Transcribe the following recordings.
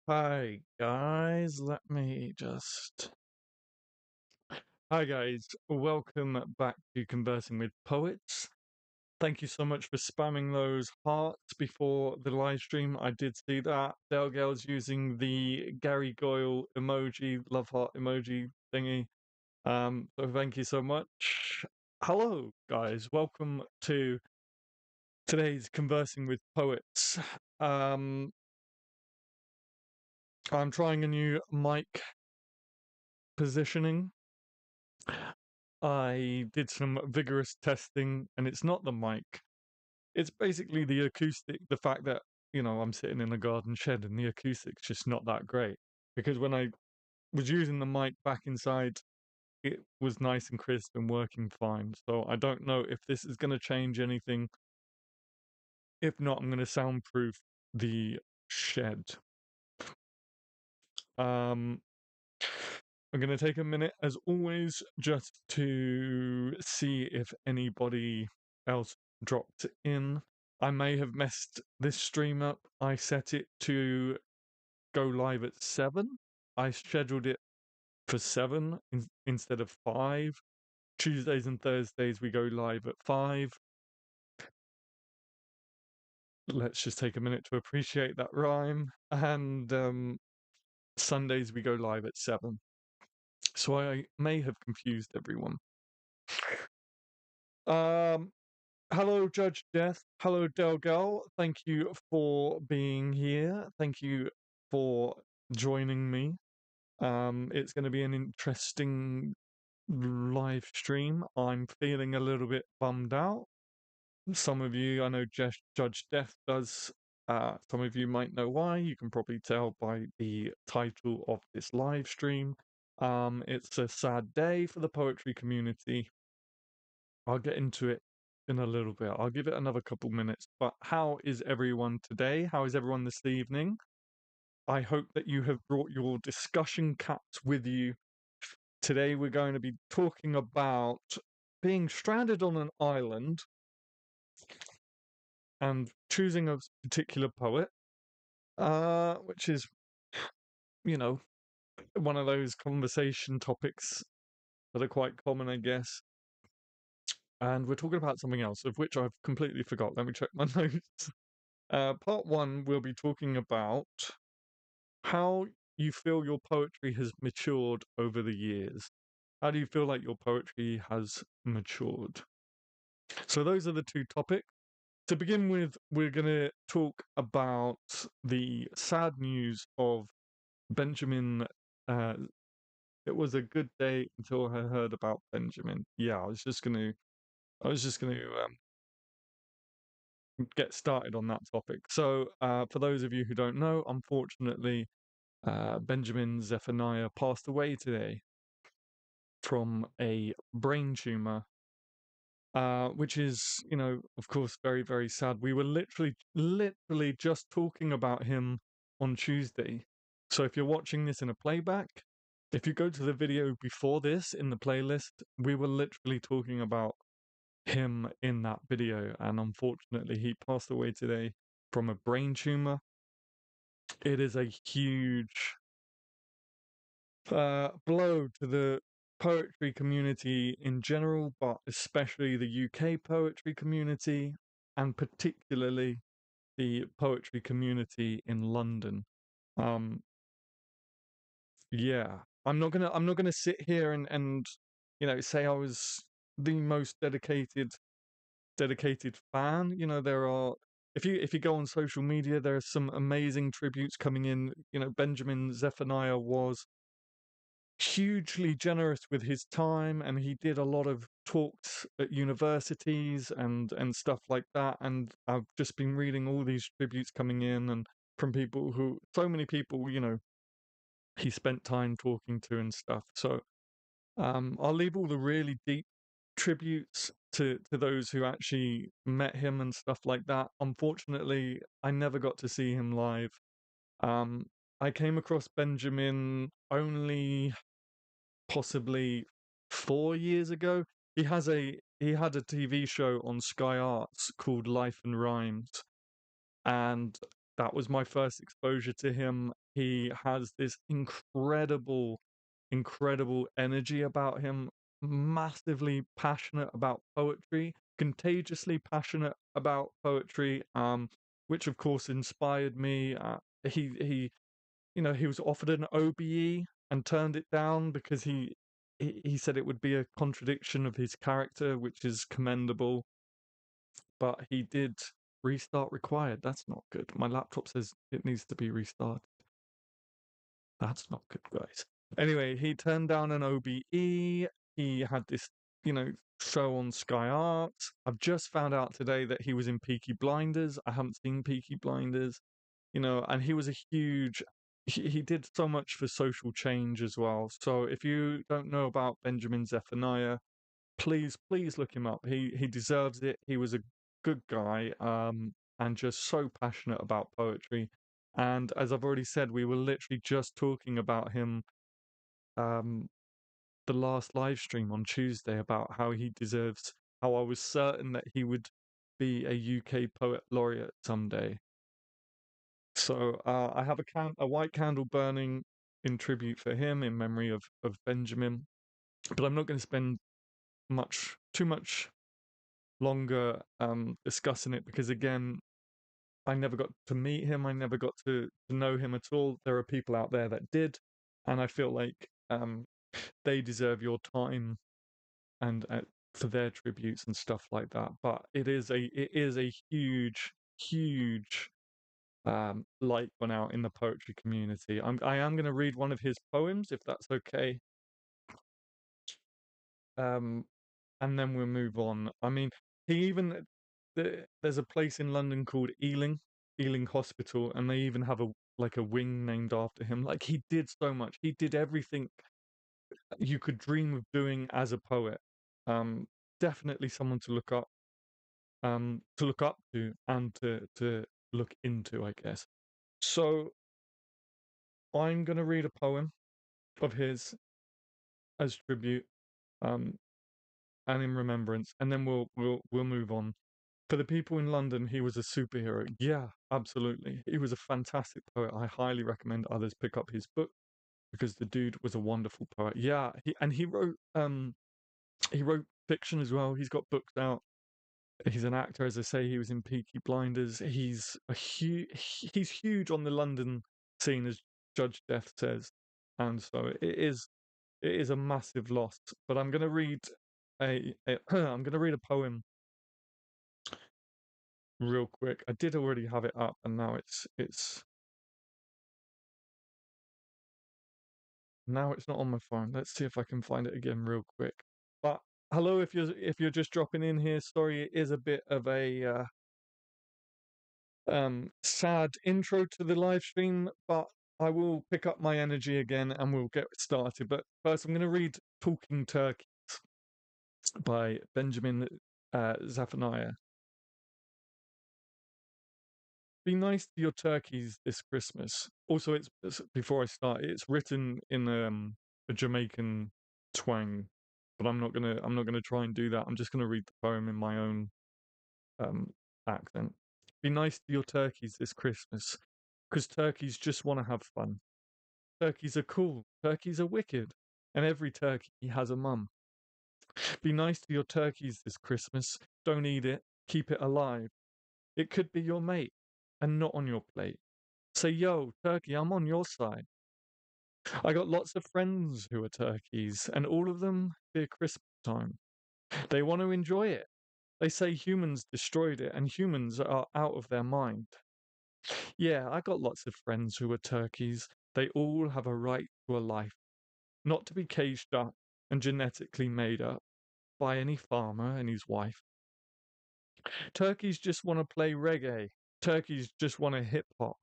Hi guys, let me just. Hi guys, welcome back to Conversing with Poets. Thank you so much for spamming those hearts before the live stream. I did see that. Delgal's using the Gary Goyle emoji, love heart emoji thingy. So thank you so much. Hello guys, welcome to today's Conversing with Poets. I'm trying a new mic positioning. I did some vigorous testing, and it's not the mic. It's basically the acoustic, the fact that, I'm sitting in a garden shed and the acoustic's just not that great. Because when I was using the mic back inside, it was nice and crisp and working fine. So I don't know if this is going to change anything. If not, I'm going to soundproof the shed. Um, I'm going to take a minute, as always, just to see if anybody else dropped in. I may have messed this stream up. I set it to go live at 7. I scheduled it for 7 instead of 5. Tuesdays and Thursdays we go live at 5. Let's just take a minute to appreciate that rhyme. And Sundays we go live at 7. So I may have confused everyone. Hello, Judge Death. Hello, Delgal. Thank you for being here. Thank you for joining me. It's going to be an interesting live stream. I'm feeling a little bit bummed out. Some of you, I know Judge Death does. Some of you might know why. You can probably tell by the title of this live stream. It's a sad day for the poetry community. I'll get into it in a little bit. I'll give it another couple minutes. But how is everyone today? How is everyone this evening? I hope that you have brought your discussion caps with you. Today we're going to be talking about being stranded on an island and choosing a particular poet, which is, one of those conversation topics that are quite common, I guess. And we're talking about something else, of which I've completely forgot. Let me check my notes. Part 1, we'll be talking about how you feel your poetry has matured over the years. How do you feel like your poetry has matured? So those are the two topics. To begin with, we're going to talk about the sad news of Benjamin. It was a good day until I heard about Benjamin. Yeah, I was just going to get started on that topic. So, for those of you who don't know, unfortunately, Benjamin Zephaniah passed away today from a brain tumor, which is, of course, very, very sad. We were literally just talking about him on Tuesday. So if you're watching this in a playback, if you go to the video before this in the playlist, we were literally talking about him in that video, and unfortunately he passed away today from a brain tumor. It is a huge blow to the poetry community in general, but especially the UK poetry community, and particularly the poetry community in London. Yeah, I'm not gonna sit here and say I was the most dedicated fan. There are, if you go on social media, there are some amazing tributes coming in. Benjamin Zephaniah was hugely generous with his time, and he did a lot of talks at universities and stuff like that. And I've just been reading all these tributes coming in, and from people who, so many people, he spent time talking to and stuff. So I'll leave all the really deep tributes to those who actually met him and stuff like that. Unfortunately, I never got to see him live. Um, I came across Benjamin only possibly 4 years ago. He had a TV show on Sky Arts called Life and Rhymes, and that was my first exposure to him. He has this incredible energy about him, massively passionate about poetry, contagiously passionate about poetry, which of course inspired me. He he was offered an OBE and turned it down because he said it would be a contradiction of his character, which is commendable. But he did restart required. That's not good. My laptop says it needs to be restarted. That's not good, guys. Anyway, he turned down an OBE. He had this, show on Sky Arts. I've just found out today that he was in Peaky Blinders. I haven't seen Peaky Blinders, and he was a huge. He did so much for social change as well. So if you don't know about Benjamin Zephaniah, please look him up. He deserves it. He was a good guy, and just so passionate about poetry. And as I've already said, we were literally just talking about him, um, the last live stream on Tuesday about how he deserves. How I was certain that he would be a UK poet laureate someday. So I have a white candle burning in tribute for him, in memory of Benjamin. But I'm not going to spend too much longer discussing it because again, I never got to meet him. I never got to know him at all. There are people out there that did, and I feel like they deserve your time and for their tributes and stuff like that. But it is a huge light went out in the poetry community. I am going to read one of his poems if that's okay. Um, and then we'll move on. I mean, he even there's a place in London called Ealing Hospital, and they even have a wing named after him. Like he did so much. He did everything you could dream of doing as a poet. Um, Definitely someone to look up to and to look into, I guess. So I'm gonna read a poem of his as tribute, um, and in remembrance, and then we'll move on. For the people in London, he was a superhero. Yeah, absolutely. He was a fantastic poet. I highly recommend others pick up his book because the dude was a wonderful poet. Yeah, he wrote fiction as well. He's got books out. He's an actor, as I say. He was in Peaky Blinders. He's huge on the London scene, as Judge Death says, and so it is a massive loss. But I'm going to read I'm going to read a poem real quick. I did already have it up, and now it's not on my phone. Let's see if I can find it again real quick. But hello, if you're just dropping in here. Sorry, it is a bit of a sad intro to the live stream, but I will pick up my energy again and we'll get started. But first, I'm going to read "Talking Turkeys" by Benjamin Zephaniah. Be nice to your turkeys this Christmas. Also, it's before I start, it's written in a Jamaican twang, but I'm not gonna try and do that. I'm just gonna read the poem in my own um accent. Be nice to your turkeys this Christmas, because turkeys just want to have fun. Turkeys are cool. Turkeys are wicked, and every turkey has a mum. Be nice to your turkeys this Christmas. Don't eat it. Keep it alive. It could be your mate, and not on your plate. Say, yo, turkey, I'm on your side. I got lots of friends who are turkeys, and all of them fear Christmas time. They want to enjoy it. They say humans destroyed it, and humans are out of their mind. Yeah, I got lots of friends who are turkeys. They all have a right to a life, not to be caged up and genetically made up by any farmer and his wife. Turkeys just want to play reggae. Turkeys just want to hip hop.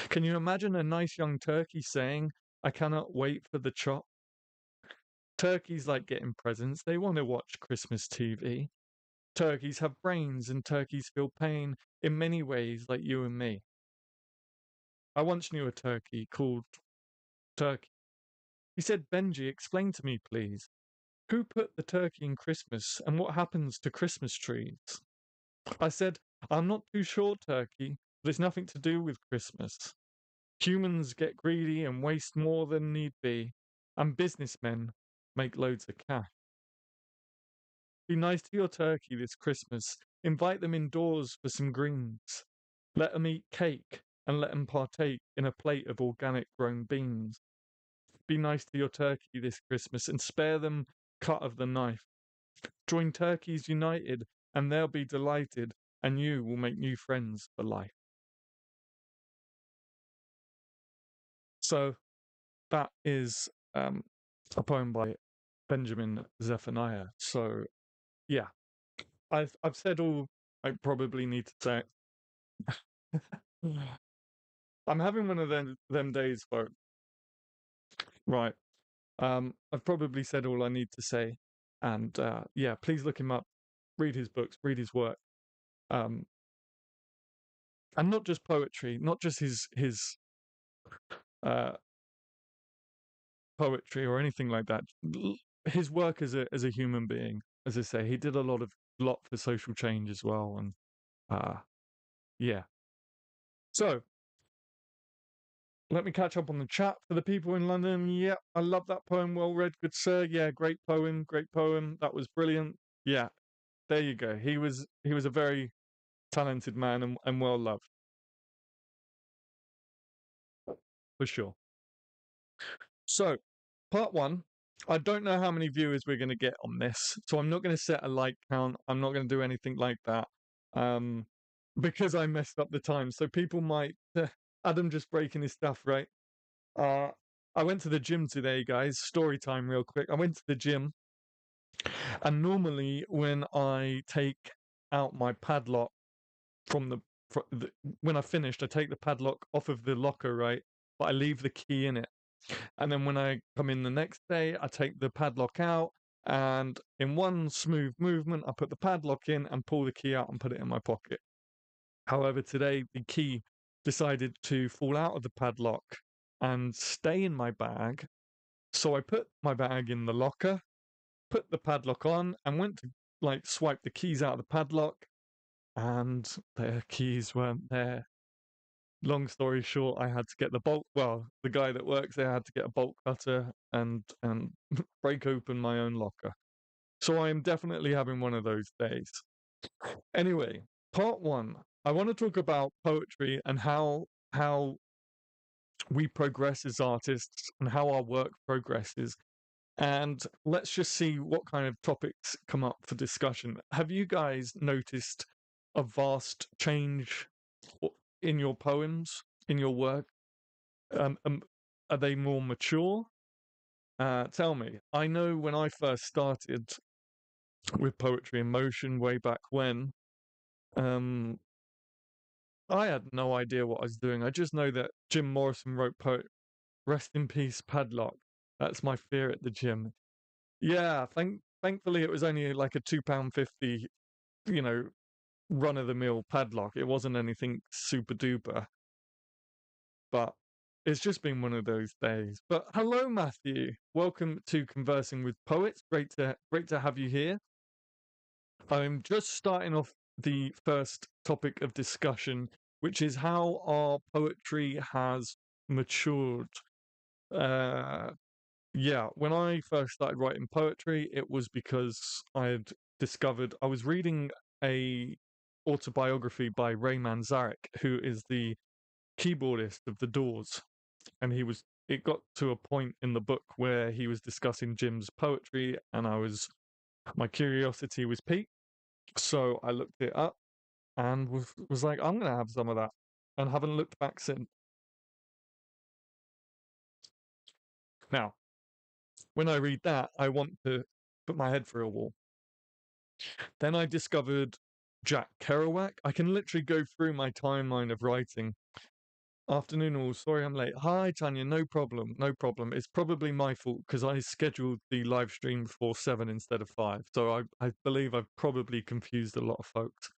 Can you imagine a nice young turkey saying, I cannot wait for the chop? Turkeys like getting presents. They want to watch Christmas TV. Turkeys have brains and turkeys feel pain in many ways like you and me. I once knew a turkey called Turkey. He said, Benji, explain to me, please. Who put the turkey in Christmas and what happens to Christmas trees? I said, I'm not too sure, Turkey. but it's nothing to do with Christmas. Humans get greedy and waste more than need be, and businessmen make loads of cash. Be nice to your turkey this Christmas. Invite them indoors for some greens. Let them eat cake and let them partake in a plate of organic grown beans. Be nice to your turkey this Christmas and spare them cut of the knife. Join Turkeys United and they'll be delighted, and you will make new friends for life. So that is a poem by Benjamin Zephaniah. So yeah, I've said all I probably need to say. I'm having one of them days, folks. Right. I've probably said all I need to say, and yeah, please look him up, read his books, read his work, um, and not just poetry, not just his uh, poetry or anything like that. His work as a human being, as I say, he did a lot for social change as well, and yeah. So let me catch up on the chat for the people in London. Yeah, I love that poem. Well read, good sir. Yeah, great poem, great poem. That was brilliant. Yeah, there you go. He was a very talented man and well loved for sure. So, part one. I don't know how many viewers we're going to get on this, so I'm not going to set a like count. I'm not going to do anything like that, because I messed up the time. So people might Adam just breaking his stuff, right? Uh, I went to the gym today, guys. Story time, real quick. I went to the gym, and normally when I take out my padlock from the when I finished, I take the padlock off of the locker, right? But I leave the key in it. And then when I come in the next day, I take the padlock out, and in one smooth movement, I put the padlock in and pull the key out and put it in my pocket. However, today the key decided to fall out of the padlock and stay in my bag. So I put my bag in the locker, put the padlock on, and went to like swipe the keys out of the padlock, and the keys weren't there. Long story short, I had to get the guy that works there had to get a bolt cutter and break open my own locker. So I am definitely having one of those days. Anyway, part one. I want to talk about poetry and how we progress as artists and how our work progresses. And let's just see what kind of topics come up for discussion. Have you guys noticed a vast change in your poems, in your work? Um, um, are they more mature? Tell me. I know when I first started with poetry in motion way back when, um, I had no idea what I was doing. I just know that Jim Morrison wrote "Rest in peace, Padlock." That's my fear at the gym. Yeah, thankfully it was only like a £2.50, you know, run of the mill padlock. It wasn't anything super duper. But it's just been one of those days. But hello, Matthew. Welcome to Conversing with Poets. Great to have you here. I'm just starting off the first topic of discussion, which is how our poetry has matured. Uh, yeah, when I first started writing poetry, it was because I had discovered I was reading a autobiography by Ray Manzarek, who is the keyboardist of The Doors, and it got to a point in the book where he was discussing Jim's poetry, and my curiosity was piqued, so I looked it up and was like, I'm gonna have some of that, and haven't looked back since. Now, when I read that, I want to put my head through a wall. Then I discovered Jack Kerouac. I can literally go through my timeline of writing. Afternoon all, sorry I'm late. Hi Tanya, no problem, no problem. It's probably my fault because I scheduled the live stream for 7 instead of 5. So I believe I've probably confused a lot of folks.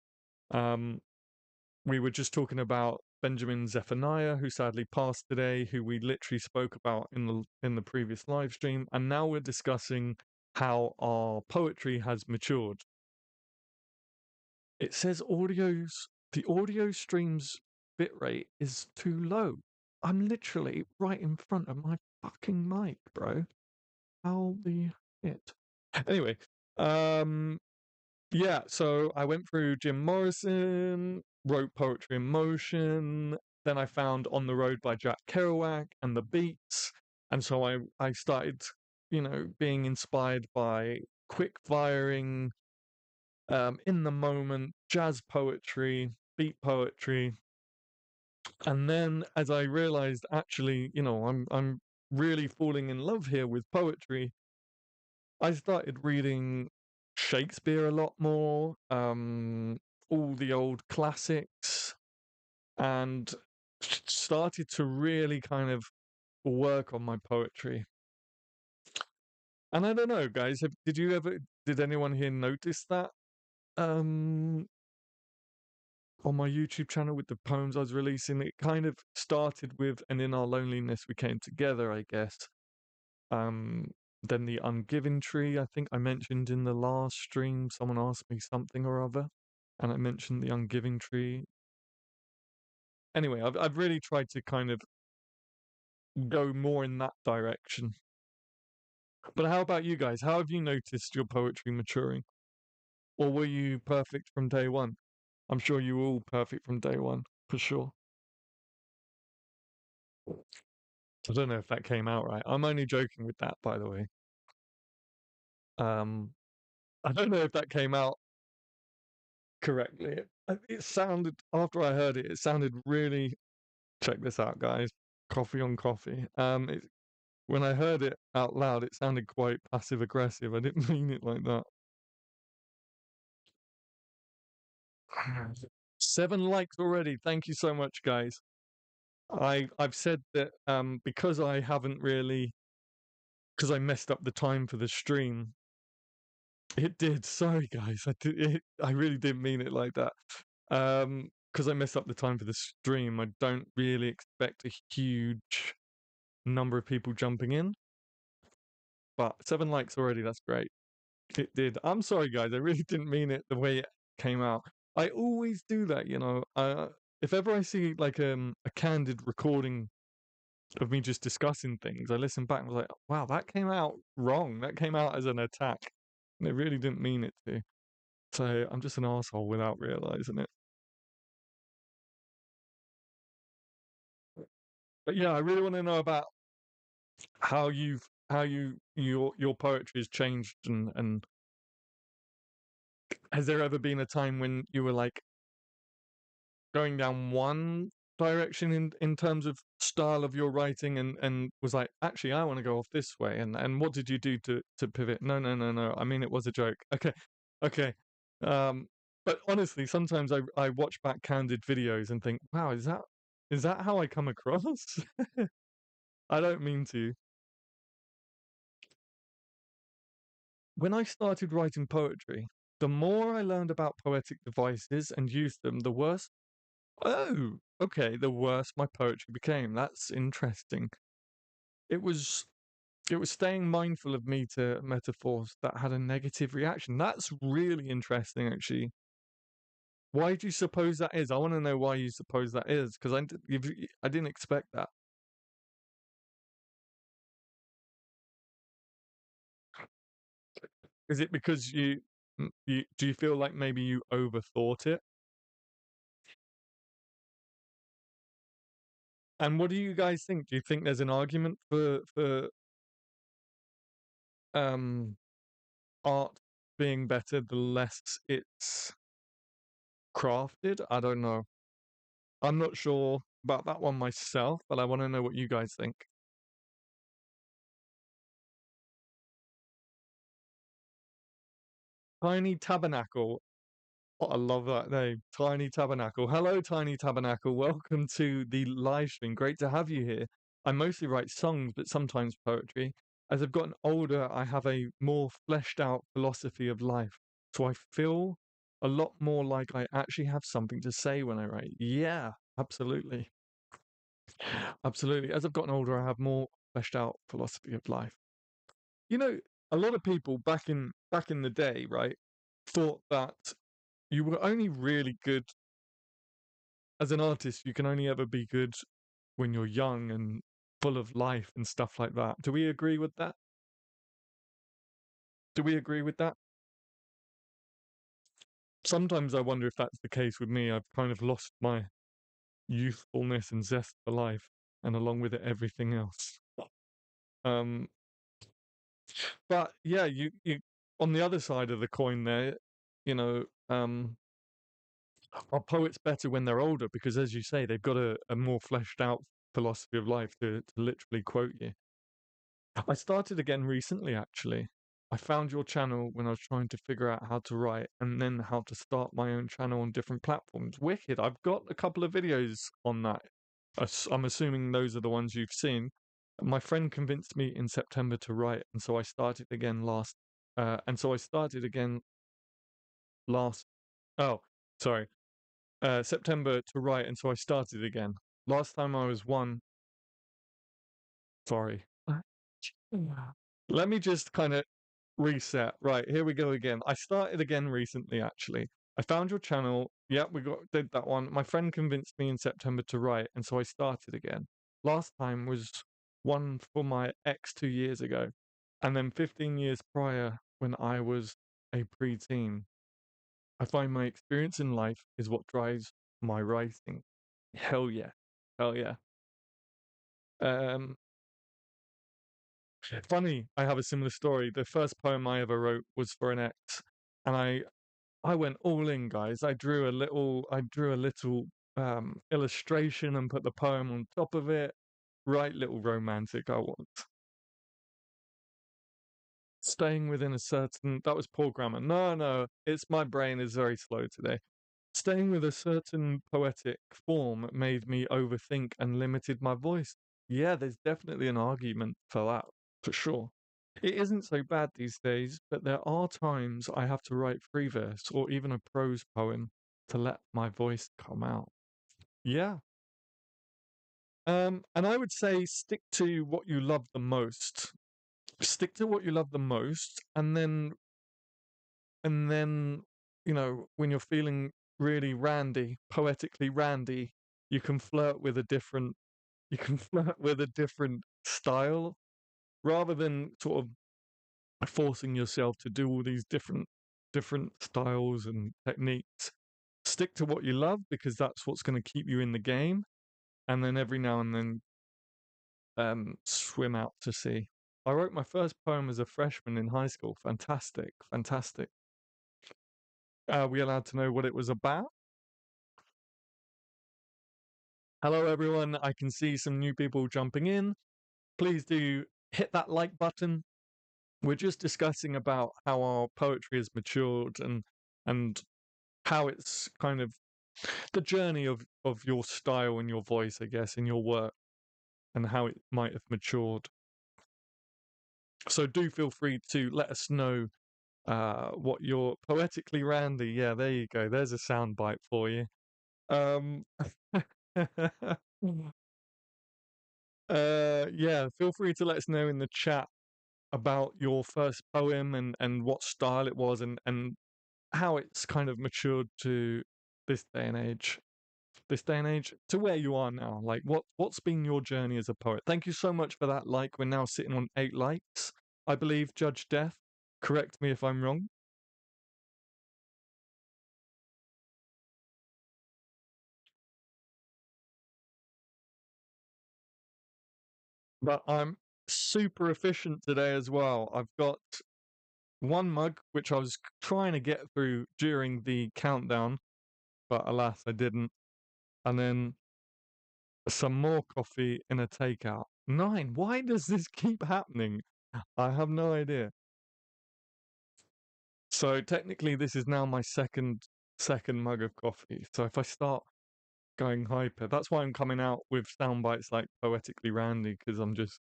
We were just talking about Benjamin Zephaniah, who sadly passed today, who we literally spoke about in the previous live stream, and now we're discussing how our poetry has matured. It says the audio streams bitrate is too low. I'm literally right in front of my fucking mic, bro. How the shit? Anyway, um, yeah, so I went through Jim Morrison, wrote Poetry in Motion, then I found On the Road by Jack Kerouac and the Beats, and so I started, being inspired by quick firing, in the moment, jazz poetry, beat poetry, and then as I realized, actually, I'm really falling in love here with poetry. I started reading Shakespeare a lot more, all the old classics, and started to really kind of work on my poetry. And I don't know, guys, did anyone here notice that on my YouTube channel with the poems I was releasing? It kind of started with, and in our loneliness we came together, I guess. Then the Ungiving Tree, I think I mentioned in the last stream. Someone asked me something or other, and I mentioned the Ungiving Tree. Anyway, I've really tried to kind of go more in that direction. But how about you guys? How have you noticed your poetry maturing? Or were you perfect from day one? I'm sure you were all perfect from day one, for sure. I don't know if that came out right. I'm only joking with that, by the way. Um, I don't know if that came out correctly. It sounded, after I heard it, it sounded really. Check this out, guys. Coffee on coffee. When I heard it out loud, it sounded quite passive aggressive. I didn't mean it like that. 7 likes already. Thank you so much, guys. I've said that because I haven't really, because I messed up the time for the stream. It did. Sorry, guys. I really didn't mean it like that. Because I messed up the time for the stream, I don't really expect a huge number of people jumping in. But 7 likes already. That's great. It did. I'm sorry, guys. I really didn't mean it the way it came out. I always do that, if ever I see like a candid recording of me just discussing things, I listen back and was like, wow, that came out wrong. That came out as an attack. And I really didn't mean it to. So I'm just an asshole without realizing it. But yeah, I really want to know about how your poetry has changed, and has there ever been a time when you were like going down one direction in terms of style of your writing, and was like, actually I want to go off this way, and what did you do to pivot? No, I mean, it was a joke. Okay. um but honestly, sometimes I watch back candid videos and think, wow, is that how I come across? I don't mean to. When I started writing poetry, the more I learned about poetic devices and used them, the worse. Oh, okay, the worse my poetry became. That's interesting. It was it was staying mindful of meter metaphors that had a negative reaction. That's really interesting, actually. Why do you suppose that is? I want to know why you suppose that is, because I didn't expect that. Is it because you do you feel like maybe you overthought it? And what do you guys think? Do you think there's an argument for um art being better the less it's crafted? I don't know. I'm not sure about that one myself, but I want to know what you guys think. Tiny Tabernacle. Oh, I love that name. Tiny Tabernacle. Hello, Tiny Tabernacle. Welcome to the live stream. Great to have you here. I mostly write songs, but sometimes poetry. As I've gotten older, I have a more fleshed out philosophy of life. So I feel a lot more like I actually have something to say when I write. Yeah, absolutely. Absolutely. As I've gotten older, I have more fleshed out philosophy of life. A lot of people back in the day, right, thought that you were only really good as an artist, you can only ever be good when you're young and full of life and stuff like that. Do we agree with that? Do we agree with that? Sometimes I wonder if that's the case with me. I've kind of lost my youthfulness and zest for life, and along with it, everything else. Um, but yeah, you on the other side of the coin there, you know, are poets better when they're older? Because as you say, they've got a more fleshed out philosophy of life to literally quote you. I started again recently, actually. I found your channel when I was trying to figure out how to write and then how to start my own channel on different platforms. Wicked. I've got a couple of videos on that. I'm assuming those are the ones you've seen. My friend convinced me in September to write, and so I started again last. And so I started again last. Oh, sorry. September to write, and so I started again. Last time I was one. Sorry. Let me just kind of reset. Right, here we go again. I started again recently, actually. I found your channel. Yeah, did that one. My friend convinced me in September to write, and so I started again. Last time was one for my ex 2 years ago, and then 15 years prior when I was a preteen. I find my experience in life is what drives my writing. Hell yeah. Hell yeah. Um, Funny, I have a similar story. The first poem I ever wrote was for an ex, and I went all in, guys. I drew a little illustration and put the poem on top of it. Right, little romantic I was. Staying within a certain, that was poor grammar. No, it's my brain is very slow today. Staying with a certain poetic form made me overthink and limited my voice. Yeah, there's definitely an argument for that, for sure. It isn't so bad these days, but there are times I have to write free verse or even a prose poem to let my voice come out. Yeah. And I would say stick to what you love the most. Stick to what you love the most, and then, when you're feeling really randy, poetically randy, you can flirt with a different you can flirt with a different style rather than sort of forcing yourself to do all these different styles and techniques. Stick to what you love because that's what's going to keep you in the game, and then every now and then swim out to sea. I wrote my first poem as a freshman in high school. Fantastic, fantastic. Are we allowed to know what it was about? Hello, everyone. I can see some new people jumping in. Please do hit that like button. We're just discussing about how our poetry has matured and how it's kind of the journey of your style and your voice, I guess, in your work and how it might have matured. So do feel free to let us know what your poetically randy. Yeah, there you go. There's a sound bite for you. Um, yeah, feel free to let us know in the chat about your first poem and what style it was and how it's kind of matured to this day and age. This day and age to where you are now. Like what's been your journey as a poet? Thank you so much for that like. We're now sitting on 8 likes. I believe Judge Death. Correct me if I'm wrong. But I'm super efficient today as well. I've got one mug, which I was trying to get through during the countdown, but alas, I didn't. And then some more coffee in a takeout. 9. Why does this keep happening? I have no idea. So technically, this is now my second mug of coffee. So if I start going hyper, that's why I'm coming out with sound bites like poetically randy because I'm just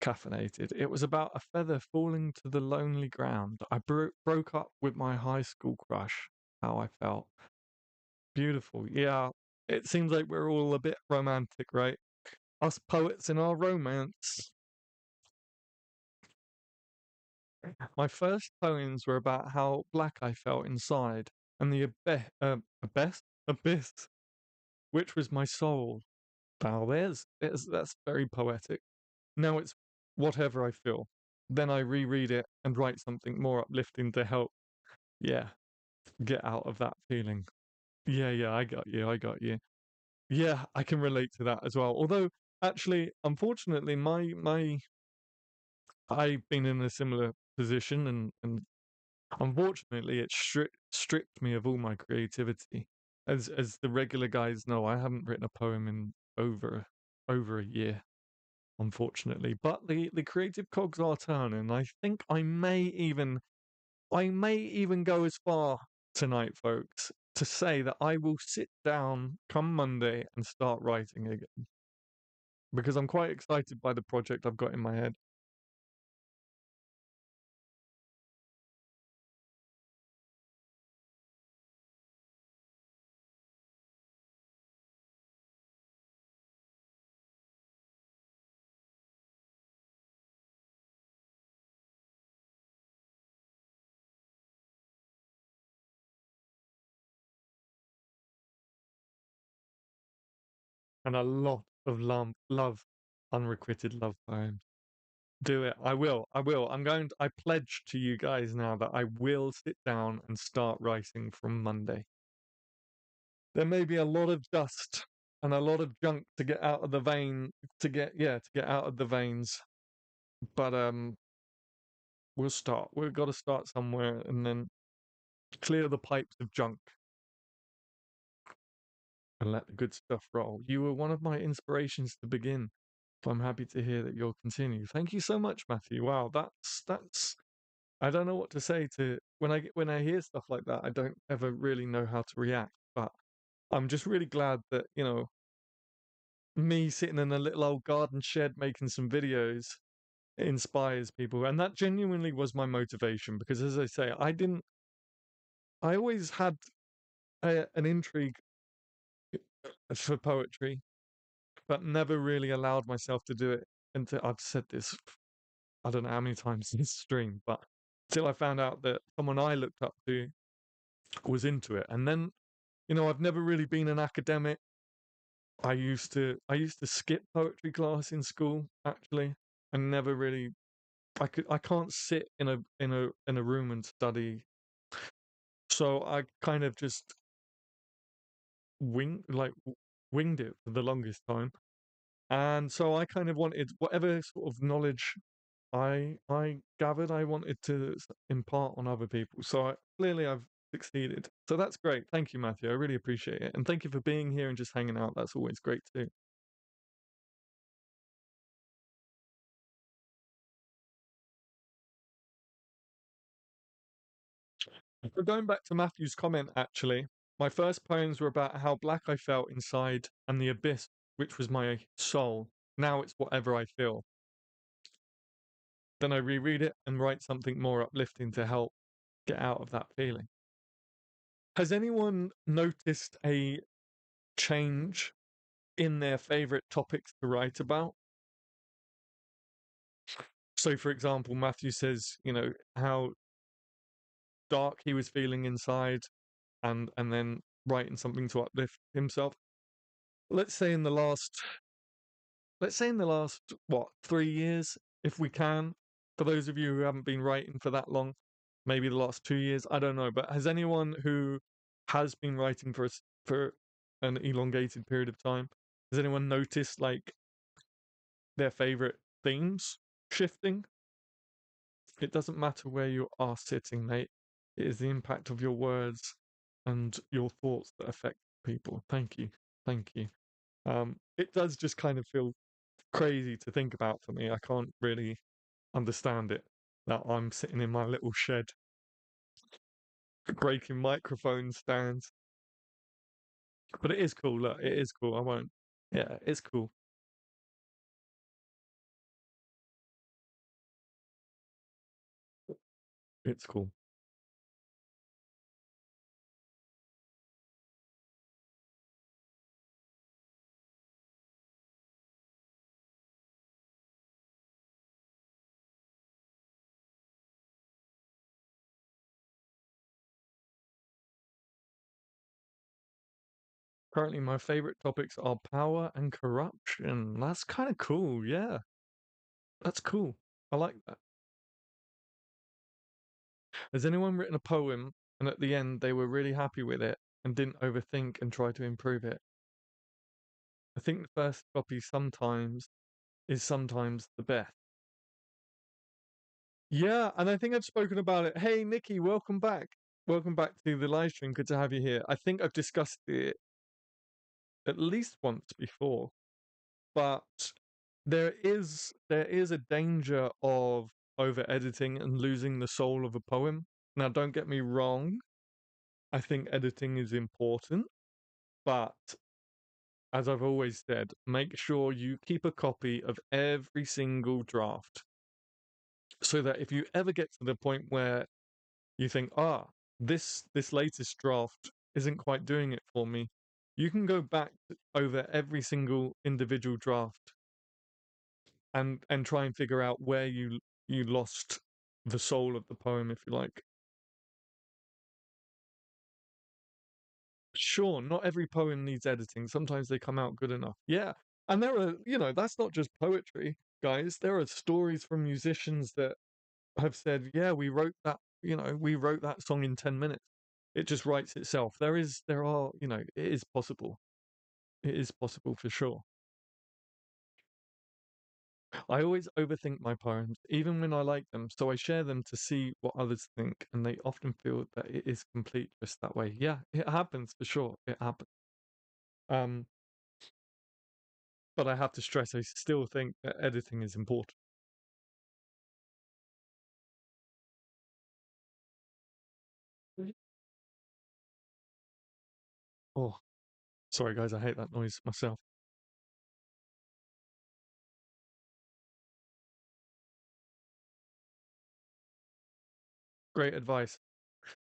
caffeinated. It was about a feather falling to the lonely ground. I broke up with my high school crush. How I felt. Beautiful. Yeah, it seems like we're all a bit romantic, right? Us poets in our romance. My first poems were about how black I felt inside, and the abyss. abyss, which was my soul. Now that's very poetic. Now it's whatever I feel. Then I reread it and write something more uplifting to help, yeah, get out of that feeling. Yeah, yeah, I got you. I got you. Yeah, I can relate to that as well. Although, actually, unfortunately, my I've been in a similar position, and unfortunately, it stripped me of all my creativity. As the regular guys know, I haven't written a poem in over a year, unfortunately. But the creative cogs are turning. I think I may even go as far tonight, folks, to say that I will sit down come Monday and start writing again because I'm quite excited by the project I've got in my head. And a lot of love, unrequited love poems. Do it. I will. I will. I pledge to you guys now that I will sit down and start writing from Monday. There may be a lot of dust and a lot of junk to get out of the vein, to get out of the veins. But we'll start. We've got to start somewhere and then clear the pipes of junk and let the good stuff roll. You were one of my inspirations to begin. So I'm happy to hear that you'll continue. Thank you so much, Matthew. Wow, that's I don't know what to say to when I hear stuff like that. I don't ever really know how to react, but I'm just really glad that, me sitting in a little old garden shed making some videos inspires people. And that genuinely was my motivation because, as I say, I always had an intrigue for poetry, but never really allowed myself to do it until I've said this, I don't know how many times in this stream, but until I found out that someone I looked up to was into it. And then, I've never really been an academic. I used to skip poetry class in school, actually. I never really I can't sit in a room and study. So I kind of just winged it for the longest time. And so I kind of wanted whatever sort of knowledge I gathered, I wanted to impart on other people. So clearly I've succeeded. So that's great. Thank you, Matthew. I really appreciate it. And thank you for being here and just hanging out. That's always great too. But going back to Matthew's comment, actually, my first poems were about how black I felt inside and the abyss, which was my soul. Now it's whatever I feel. Then I reread it and write something more uplifting to help get out of that feeling. Has anyone noticed a change in their favorite topics to write about? So, for example, Matthew says, how dark he was feeling inside, and then writing something to uplift himself. Let's say in the last, what, 3 years, if we can. For those of you who haven't been writing for that long, maybe the last 2 years, I don't know. But has anyone who has been writing for an elongated period of time, has anyone noticed like their favorite themes shifting? It doesn't matter where you are sitting, mate. It is the impact of your words and your thoughts that affect people. Thank you. Thank you. It does just kind of feel crazy to think about for me. I can't really understand it that I'm sitting in my little shed breaking microphone stands. But it is cool. Look, it is cool. I won't. Yeah, it's cool. It's cool. Currently, my favorite topics are power and corruption. That's kind of cool. Yeah, that's cool. I like that. Has anyone written a poem and at the end they were really happy with it and didn't overthink and try to improve it? I think the first copy sometimes is sometimes the best. Yeah, and I think I've spoken about it. Hey, Nikki, welcome back. Welcome back to the live stream. Good to have you here. I think I've discussed it at least once before, but there is a danger of over editing and losing the soul of a poem. Now, don't get me wrong. I think editing is important, but as I've always said, make sure you keep a copy of every single draft so that if you ever get to the point where you think, this latest draft isn't quite doing it for me, you can go back over every single individual draft and try and figure out where you lost the soul of the poem, if you like. Sure, not every poem needs editing. Sometimes they come out good enough. Yeah. And there are, that's not just poetry, guys. There are stories from musicians that have said, yeah, we wrote that song in 10 minutes. It just writes itself. It is possible. It is possible for sure. I always overthink my poems, even when I like them, so I share them to see what others think, and they often feel that it is complete just that way. Yeah, it happens for sure. It happens. Um, but I have to stress, I still think that editing is important. Oh, sorry guys, I hate that noise myself. Great advice.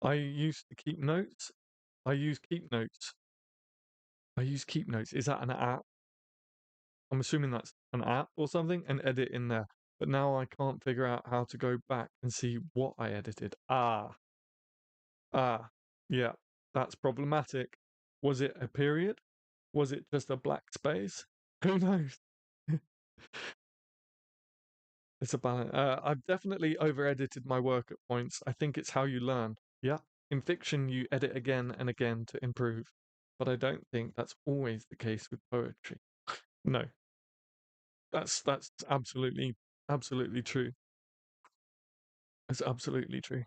I used to keep notes. I use keep notes. I use keep notes. Is that an app? I'm assuming that's an app or something, and edit in there. But now I can't figure out how to go back and see what I edited. Yeah, that's problematic. Was it a period? Was it just a black space? Who knows? It's a balance. I've definitely over edited my work at points. I think it's how you learn. Yeah. In fiction, you edit again and again to improve. But I don't think that's always the case with poetry. No, that's absolutely true. It's absolutely true.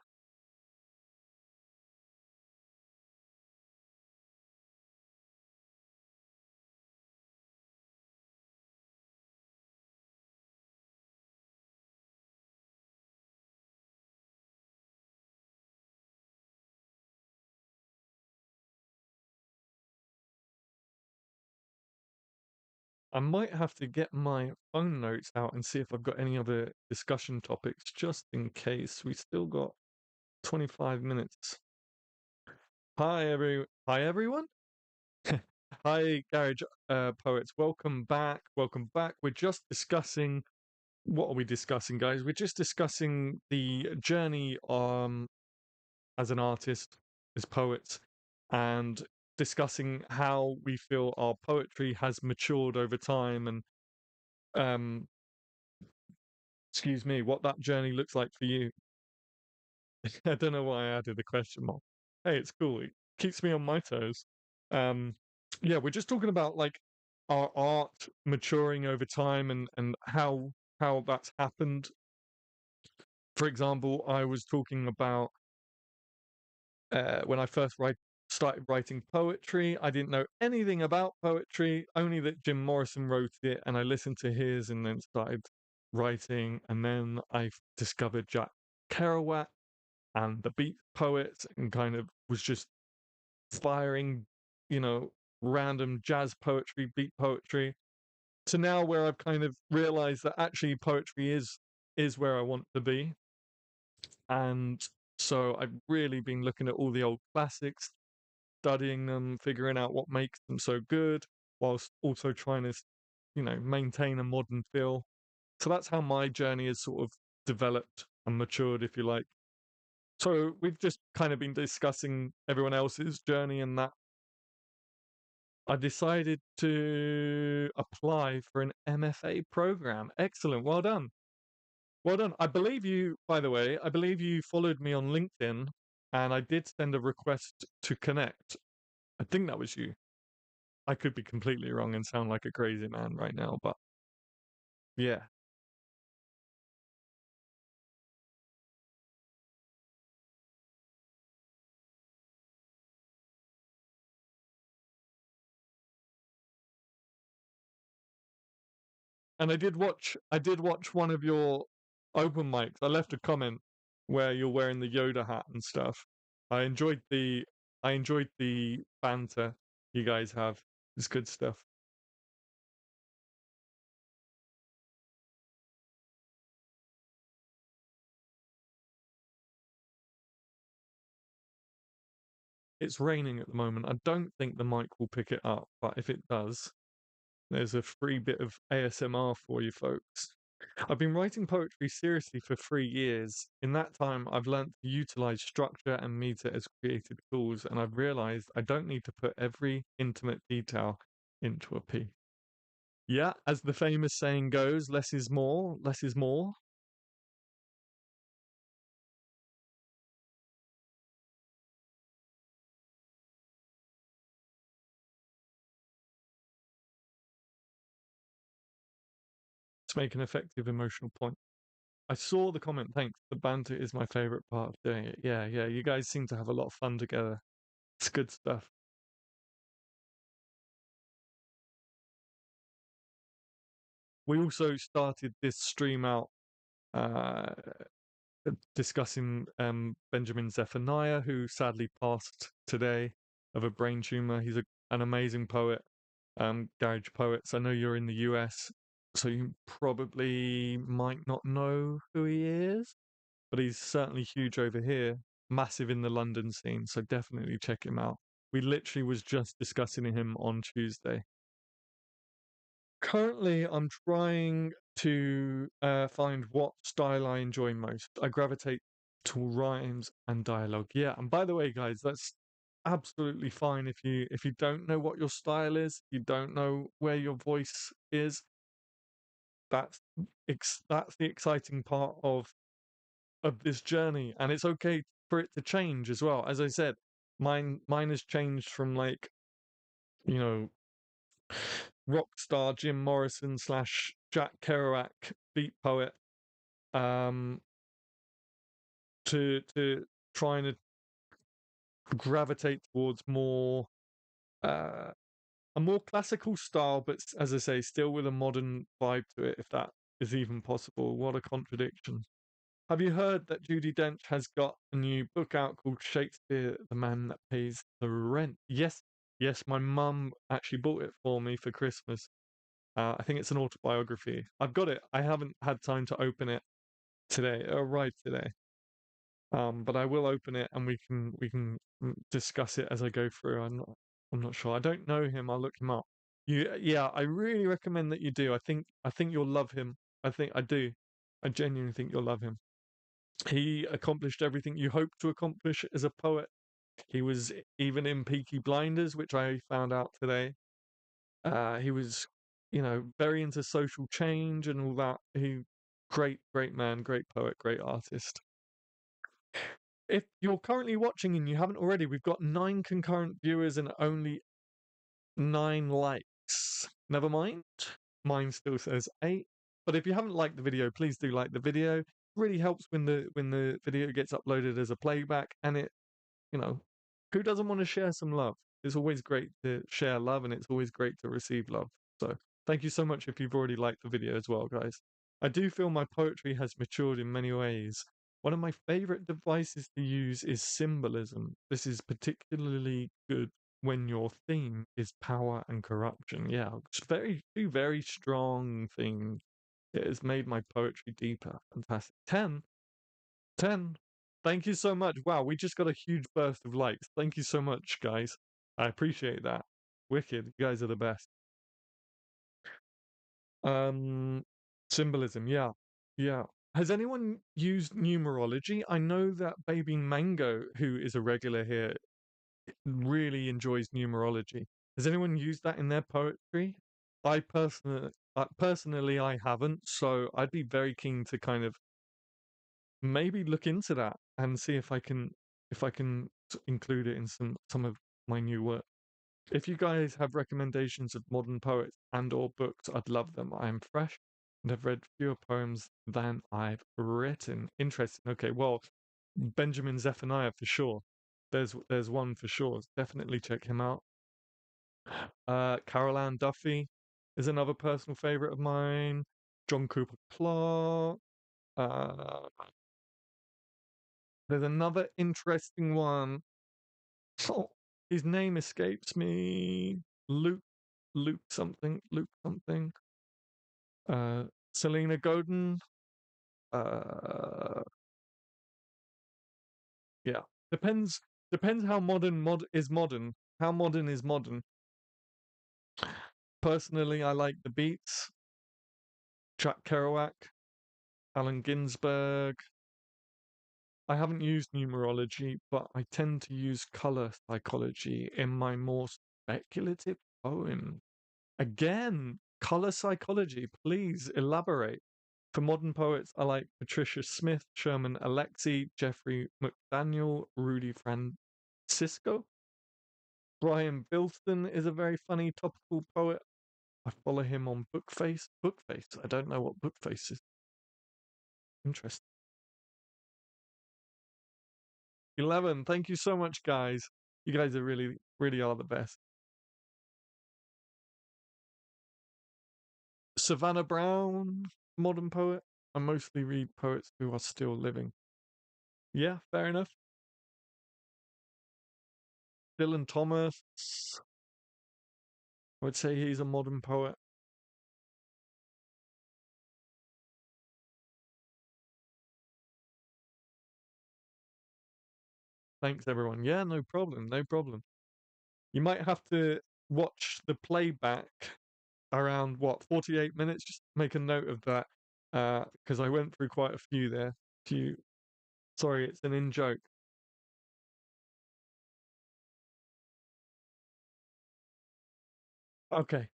I might have to get my phone notes out and see if I've got any other discussion topics just in case. We still got 25 minutes. Hi everyone. Hi Garage Poets. Welcome back. Welcome back. We're just discussing what are we discussing, guys? We're just discussing the journey as an artist, as poets, and discussing how we feel our poetry has matured over time and um excuse me, what that journey looks like for you. I don't know why I added a question mark. Hey, it's cool. It keeps me on my toes. Um, yeah, we're just talking about like our art maturing over time and how that's happened. For example, I was talking about when I started writing poetry. I didn't know anything about poetry, only that Jim Morrison wrote it, and I listened to his and then started writing. And then I discovered Jack Kerouac and the beat poets and kind of was just firing, you know, random jazz poetry, beat poetry to now where I've kind of realized that actually poetry is where I want to be. And so I've really been looking at all the old classics, studying them, figuring out what makes them so good, whilst also trying to, maintain a modern feel. So that's how my journey has sort of developed and matured, if you like. So we've just kind of been discussing everyone else's journey and that. I decided to apply for an MFA program. Excellent. Well done. Well done. I believe you, by the way, I believe you followed me on LinkedIn and I did send a request to connect. I think that was you. I could be completely wrong and sound like a crazy man right now, but yeah. And I did watch one of your open mics. I left a comment where you're wearing the Yoda hat and stuff. I enjoyed the I enjoyed the banter you guys have. It's good stuff. It's raining at the moment. I don't think the mic will pick it up, but if it does, there's a free bit of ASMR for you folks. I've been writing poetry seriously for 3 years. In that time, I've learnt to utilize structure and meter as creative tools, and I've realized I don't need to put every intimate detail into a piece. Yeah, as the famous saying goes, less is more, less is more. To make an effective emotional point. I saw the comment, thanks. The banter is my favorite part of doing it. Yeah, yeah, you guys seem to have a lot of fun together. It's good stuff. We also started this stream out uh, discussing Benjamin Zephaniah, who sadly passed today of a brain tumor. He's an amazing poet, garage poet. So I know you're in the US, so you probably might not know who he is, but he's certainly huge over here, massive in the London scene. So definitely check him out. We literally was just discussing him on Tuesday. Currently, I'm trying to find what style I enjoy most. I gravitate to rhymes and dialogue. Yeah, and by the way, guys, that's absolutely fine if you don't know what your style is, you don't know where your voice is. That's that's the exciting part of this journey, and it's okay for it to change as well. As I said, mine has changed from like you know rock star Jim Morrison slash Jack Kerouac beat poet um, to trying to gravitate towards more uh, a more classical style, but as I say, still with a modern vibe to it, if that is even possible. What a contradiction! Have you heard that Judy Dench has got a new book out called Shakespeare, the Man That Pays the Rent? Yes, yes, my mum actually bought it for me for Christmas. I think it's an autobiography. I've got it. I haven't had time to open it today, arrived today. But I will open it and we can discuss it as I go through. I'm not sure. I don't know him. I'll look him up. Yeah, I really recommend that you do. I think you'll love him. I think I do. I genuinely think you'll love him. He accomplished everything you hope to accomplish as a poet. He was even in Peaky Blinders, which I found out today. He was, very into social change and all that. Great, great man, great poet, great artist. If you're currently watching and you haven't already, we've got 9 concurrent viewers and only 9 likes. Never mind, mine still says 8. But if you haven't liked the video, please do like the video. It really helps when the video gets uploaded as a playback, and you know, who doesn't want to share some love? It's always great to share love, and it's always great to receive love. So thank you so much if you've already liked the video as well, guys. I do feel my poetry has matured in many ways. One of my favorite devices to use is symbolism. This is particularly good when your theme is power and corruption. Yeah, it's two very strong things. It has made my poetry deeper. Fantastic. 10. 10. Thank you so much. Wow, we just got a huge burst of likes. Thank you so much, guys. I appreciate that. Wicked. You guys are the best. Um, Symbolism. Yeah. Yeah. Has anyone used numerology? I know that Baby Mango, who is a regular here, really enjoys numerology. Has anyone used that in their poetry? Personally, I haven't. So I'd be very keen to kind of maybe look into that and see if I can include it in some of my new work. If you guys have recommendations of modern poets and or books, I'd love them. I am fresh and have read fewer poems than I've written. Interesting. Okay, well, Benjamin Zephaniah for sure. There's one for sure. Definitely check him out. Carol Ann Duffy is another personal favorite of mine. John Cooper Clarke. Uh, there's another interesting one. Oh, his name escapes me. Luke, Luke something, Luke something. Uh, Selena Godin. Uh, yeah, depends how modern. How modern is modern? Personally, I like the Beats, Jack Kerouac, Allen Ginsberg. I haven't used numerology, but I tend to use color psychology in my more speculative poems. Again, color psychology, please elaborate. For modern poets, I like Patricia Smith, Sherman Alexie, Jeffrey McDaniel, Rudy Francisco. Brian Bilston is a very funny topical poet. I follow him on Bookface. Bookface? I don't know what Bookface is. Interesting. 11. Thank you so much, guys. You guys are really are the best. Savannah Brown, modern poet. I mostly read poets who are still living. Yeah, fair enough. Dylan Thomas. I would say he's a modern poet. Thanks, everyone. Yeah, no problem. No problem. You might have to watch the playback around what 48 minutes. Just make a note of that because I went through quite a few there. Few. Sorry, it's an in joke. Okay.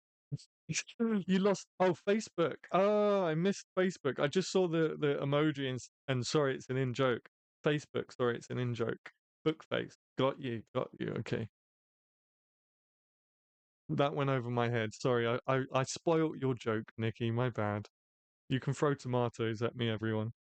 You lost. Oh, Facebook. Oh, I missed Facebook. I just saw the emoji and sorry, it's an in joke. Facebook. Sorry, it's an in joke. Bookface. Got you. Got you. Okay. That went over my head. Sorry, I spoilt your joke, Nikki. My bad. You can throw tomatoes at me, everyone.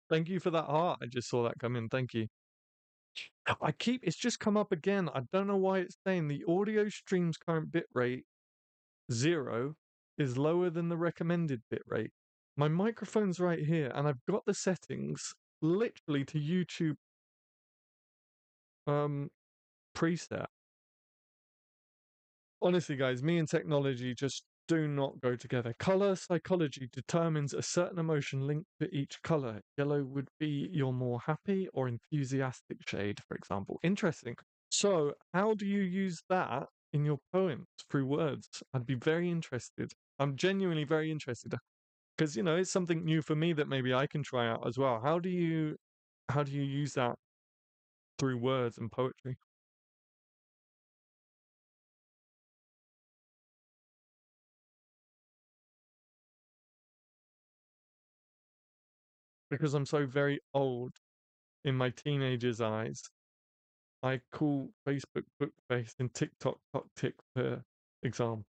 Thank you for that heart. I just saw that come in. Thank you. It's just come up again. I don't know why it's saying the audio stream's current bitrate 0 is lower than the recommended bitrate. My microphone's right here, and I've got the settings literally to YouTube um preset. Honestly, guys, me and technology just do not go together. Color psychology determines a certain emotion linked to each color. Yellow would be your more happy or enthusiastic shade, for example. Interesting. So, how do you use that in your poems through words? I'd be very interested. I'm genuinely very interested because it's something new for me that maybe I can try out as well. How do you use that through words and poetry? Because I'm so very old in my teenager's eyes, I call Facebook bookface and TikTok tick for example.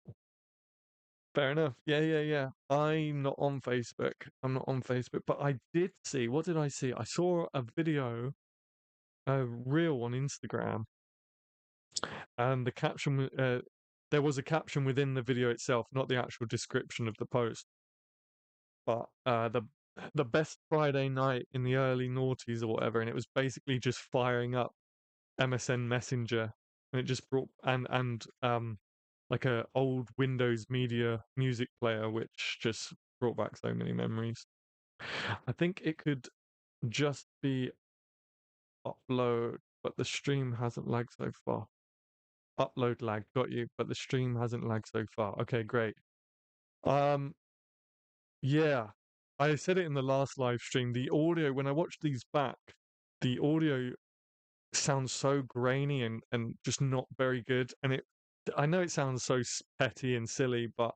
Fair enough. Yeah, yeah, yeah. I'm not on Facebook. I'm not on Facebook, but I did see. What did I see? I saw a video, a reel on Instagram, and there was a caption within the video itself, not the actual description of the post, but the best Friday night in the early noughties or whatever, and it was basically just firing up MSN Messenger, and it just brought and like a old Windows Media music player, which just brought back so many memories. I think it could just be upload, but the stream hasn't lagged so far. Upload lag, got you, but the stream hasn't lagged so far. Okay, great. Um, Yeah, I said it in the last live stream. The audio, when I watch these back, the audio sounds so grainy and just not very good. And I know it sounds so petty and silly, but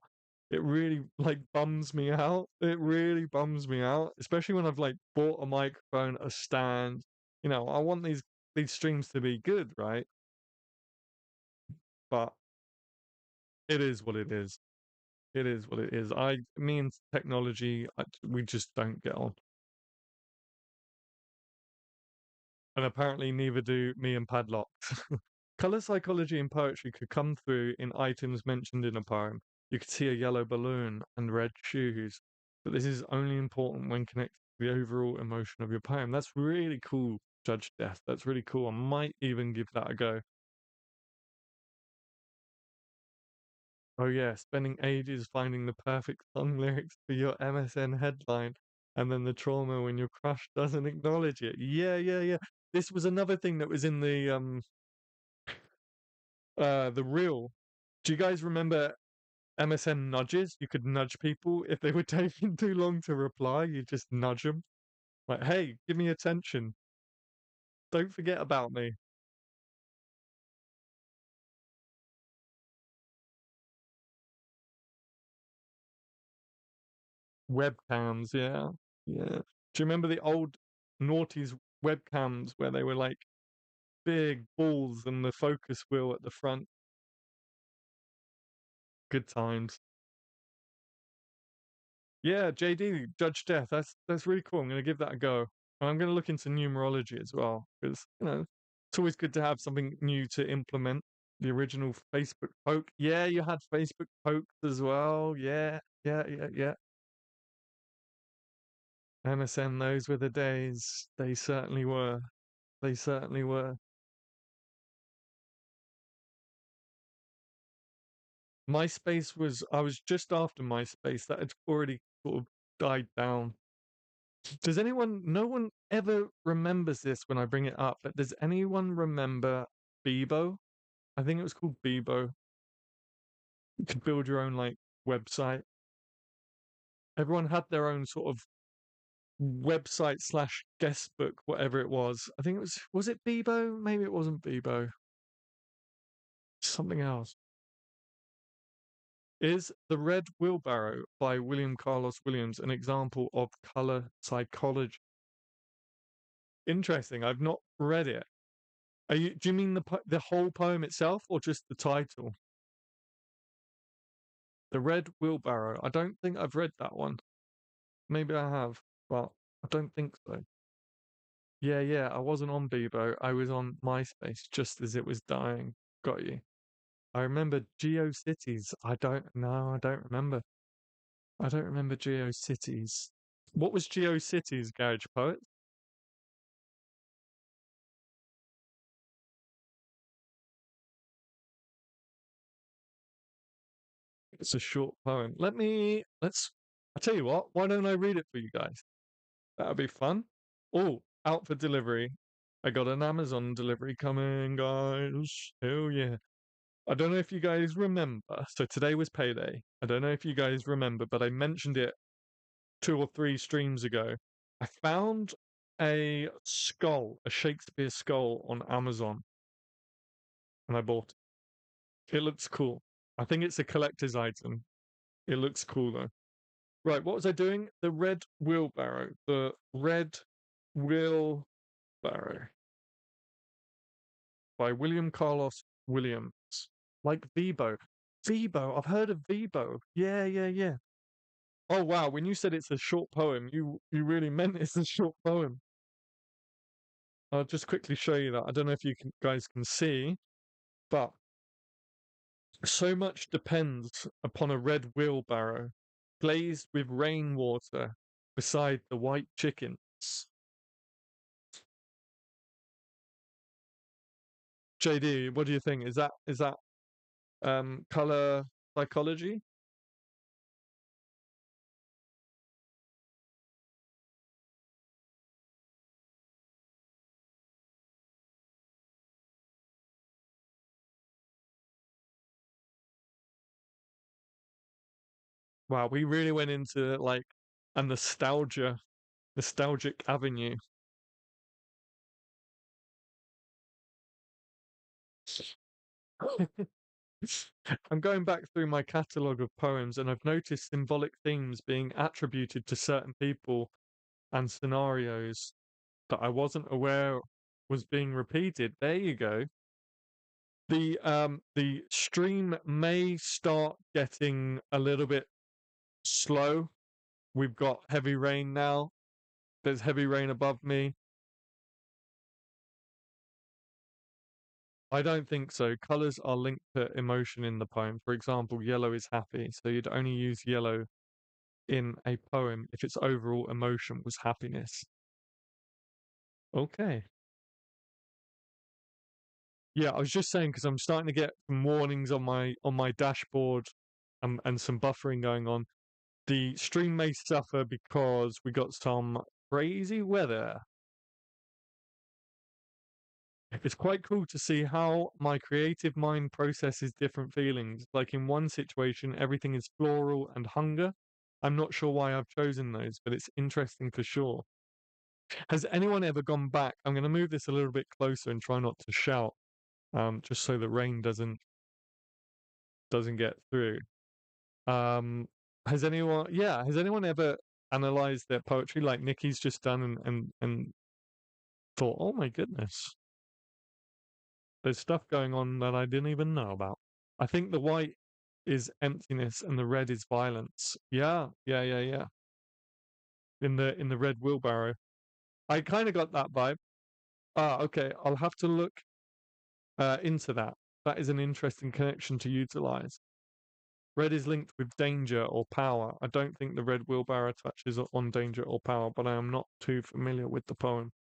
it really like bums me out. It really bums me out, especially when I've like bought a microphone, a stand. You know, I want these streams to be good, right? But it is what it is. It is what it is. Me and technology, we just don't get on. And apparently neither do me and Padlock. Color psychology in poetry could come through in items mentioned in a poem. You could see a yellow balloon and red shoes, but this is only important when connected to the overall emotion of your poem. That's really cool, Judge Death. That's really cool. I might even give that a go. Oh yeah, spending ages finding the perfect song lyrics for your MSN headline, and then the trauma when your crush doesn't acknowledge it. Yeah, yeah, yeah. This was another thing that was in the reel. Do you guys remember MSN nudges? You could nudge people if they were taking too long to reply. You just nudge them, like, "Hey, give me attention. Don't forget about me." Webcams, yeah, yeah. Do you remember the old naughties webcams where they were like big balls and the focus wheel at the front? Good times. Yeah, JD, Judge Death. That's really cool. I'm gonna give that a go. And I'm gonna look into numerology as well because it's always good to have something new to implement. The original Facebook poke. Yeah, you had Facebook pokes as well. Yeah, yeah, yeah, yeah. MSN, those were the days. They certainly were. They certainly were. MySpace was. I was just after MySpace. That had already sort of died down. Does anyone, no one ever remembers this when I bring it up, but does anyone remember Bebo? I think it was called Bebo. You could build your own like website. Everyone had their own sort of website slash guest book, whatever it was. I think was it Bebo? Maybe it wasn't Bebo. Something else. Is The Red Wheelbarrow by William Carlos Williams an example of color psychology? Interesting. I've not read it. Do you mean the whole poem itself or just the title? The Red Wheelbarrow. I don't think I've read that one. Maybe I have, but I don't think so. Yeah, yeah, I wasn't on Bebo. I was on MySpace just as it was dying. Got you. I remember GeoCities. I don't know. I don't remember. I don't remember GeoCities. What was GeoCities, Garage Poet? It's a short poem. I'll tell you what, why don't I read it for you guys? That'll be fun. Oh, out for delivery. I got an Amazon delivery coming, guys. Hell yeah. I don't know if you guys remember. So today was payday. I don't know if you guys remember, but I mentioned it 2 or 3 streams ago. I found a skull, a Shakespeare skull on Amazon, and I bought it. It looks cool. I think it's a collector's item. It looks cool though. Right, what was I doing? The Red Wheelbarrow. The Red Wheelbarrow by William Carlos Williams. Like Vibo. Vibo, I've heard of Vibo. Yeah, yeah, yeah. Oh wow, when you said it's a short poem, you really meant it's a short poem. I'll just quickly show you that. I don't know if guys can see, but so much depends upon a red wheelbarrow glazed with rainwater beside the white chickens. JD, what do you think? Is that color psychology? Wow, we really went into like a nostalgic avenue. I'm going back through my catalogue of poems and I've noticed symbolic themes being attributed to certain people and scenarios that I wasn't aware was being repeated. There you go. The stream may start getting a little bit slow. We've got heavy rain now. There's heavy rain above me. I don't think so. Colors are linked to emotion in the poem. For example, yellow is happy, so you'd only use yellow in a poem if its overall emotion was happiness. Okay. Yeah, I was just saying because I'm starting to get some warnings on my dashboard and some buffering going on. The stream may suffer because we got some crazy weather. It's quite cool to see how my creative mind processes different feelings. Like in one situation, everything is floral and hunger. I'm not sure why I've chosen those, but it's interesting for sure. Has anyone ever gone back? I'm going to move this a little bit closer and try not to shout, just so the rain doesn't get through. Um, has anyone ever analyzed their poetry like Nikki's just done and thought, oh my goodness, there's stuff going on that I didn't even know about. I think the white is emptiness and the red is violence. Yeah, yeah, yeah, yeah. In the red wheelbarrow. I kind of got that vibe. Ah, okay. I'll have to look into that. That is an interesting connection to utilize. Red is linked with danger or power. I don't think the red wheelbarrow touches on danger or power, but I am not too familiar with the poem.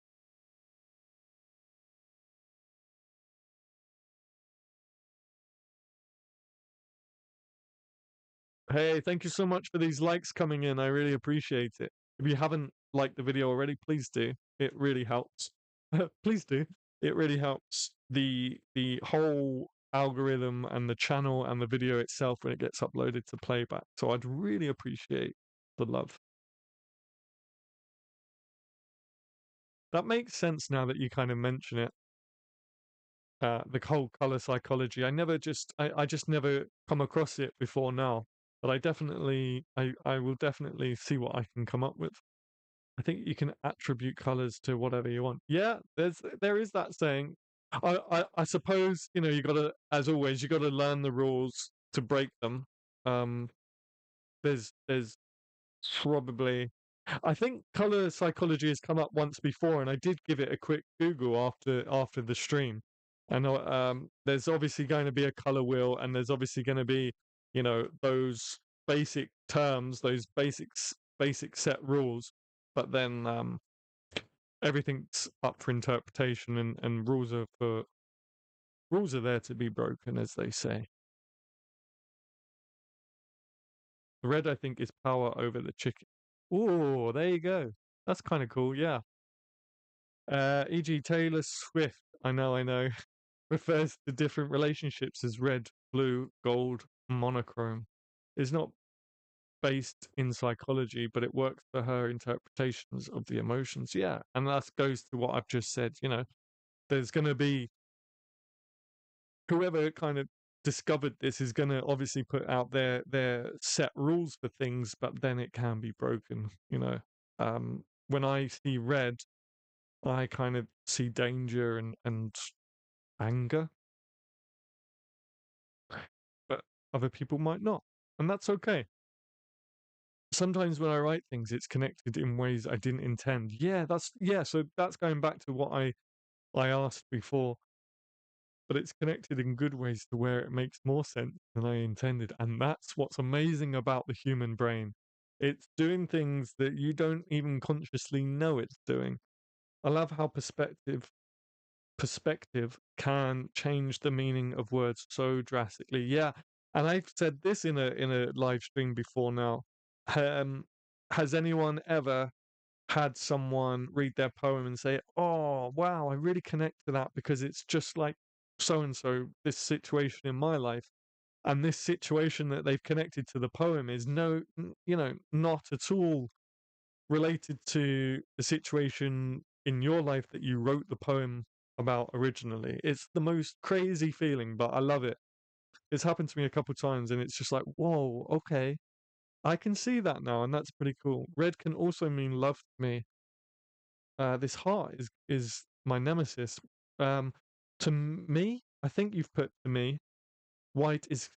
Hey, thank you so much for these likes coming in. I really appreciate it. If you haven't liked the video already, please do. It really helps. Please do. It really helps the whole algorithm and the channel and the video itself when it gets uploaded to playback. So I'd really appreciate the love. That makes sense now that you kind of mention it. The whole color psychology. I just never come across it before now. But I will definitely see what I can come up with. I think you can attribute colors to whatever you want. Yeah, there is that saying. I suppose, you gotta, as always, you gotta learn the rules to break them. Um, there's probably, I think color psychology has come up once before, and I did give it a quick Google after the stream. And there's obviously going to be a color wheel, and there's obviously going to be, those basic terms, those basic set rules. But then everything's up for interpretation, and rules are there to be broken, as they say. The red, I think, is power over the chicken. Oh, there you go. That's kind of cool. Yeah. E.g., Taylor Swift, I know, refers to different relationships as red, blue, gold, monochrome. It's not based in psychology, but it works for her interpretations of the emotions. Yeah. And that goes to what I've just said. There's going to be whoever kind of discovered this is going to obviously put out their set rules for things, but then it can be broken. When I see red, I kind of see danger and anger, but other people might not, and that's okay. Sometimes when I write things, it's connected in ways I didn't intend. Yeah. So that's going back to what I asked before, but it's connected in good ways to where it makes more sense than I intended. And that's what's amazing about the human brain. It's doing things that you don't even consciously know it's doing. I love how perspective can change the meaning of words so drastically. Yeah. And I've said this in a live stream before now. Um, has anyone ever had someone read their poem and say, "Oh, wow, I really connect to that because it's just like so and so this situation in my life." And this situation that they've connected to the poem is not at all related to the situation in your life that you wrote the poem about originally. It's the most crazy feeling, but I love it. It's happened to me a couple times, and it's just like, whoa, okay, I can see that now, and that's pretty cool. Red can also mean love to me. This heart is my nemesis. To me, I think you've put to me, white is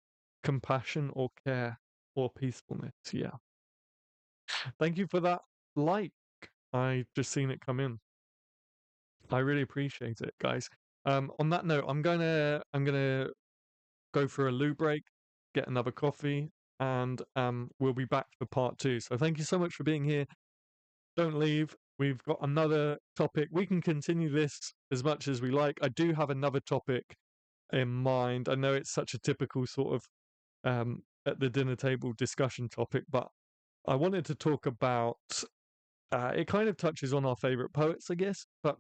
compassion or care or peacefulness. Yeah. Thank you for that like. I just seen it come in. I really appreciate it, guys. On that note, I'm gonna go for a loo break, get another coffee, and we'll be back for part 2. So thank you so much for being here. Don't leave. We've got another topic. We can continue this as much as we like. I do have another topic in mind. I know it's such a typical sort of at the dinner table discussion topic, but I wanted to talk about it kind of touches on our favorite poets, I guess. But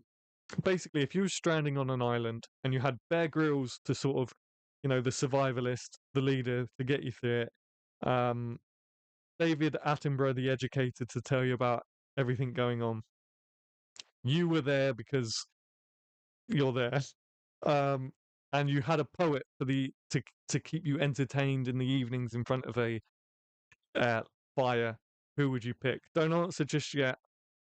basically, if you were stranding on an island and you had Bear Grylls to sort of, the survivalist, the leader to get you through it, David Attenborough, the educator, to tell you about everything going on. You were there because you're there. And you had a poet to keep you entertained in the evenings in front of a fire. Who would you pick? Don't answer just yet.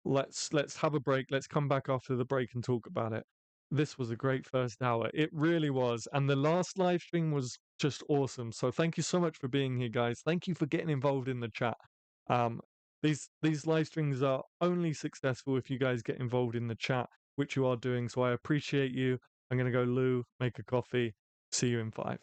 Let's have a break. Let's come back after the break and talk about it. This was a great first hour. It really was. And the last live stream was just awesome. So thank you so much for being here, guys. Thank you for getting involved in the chat. These live streams are only successful if you guys get involved in the chat, which you are doing. So I appreciate you. I'm gonna go loo, make a coffee. See you in 5.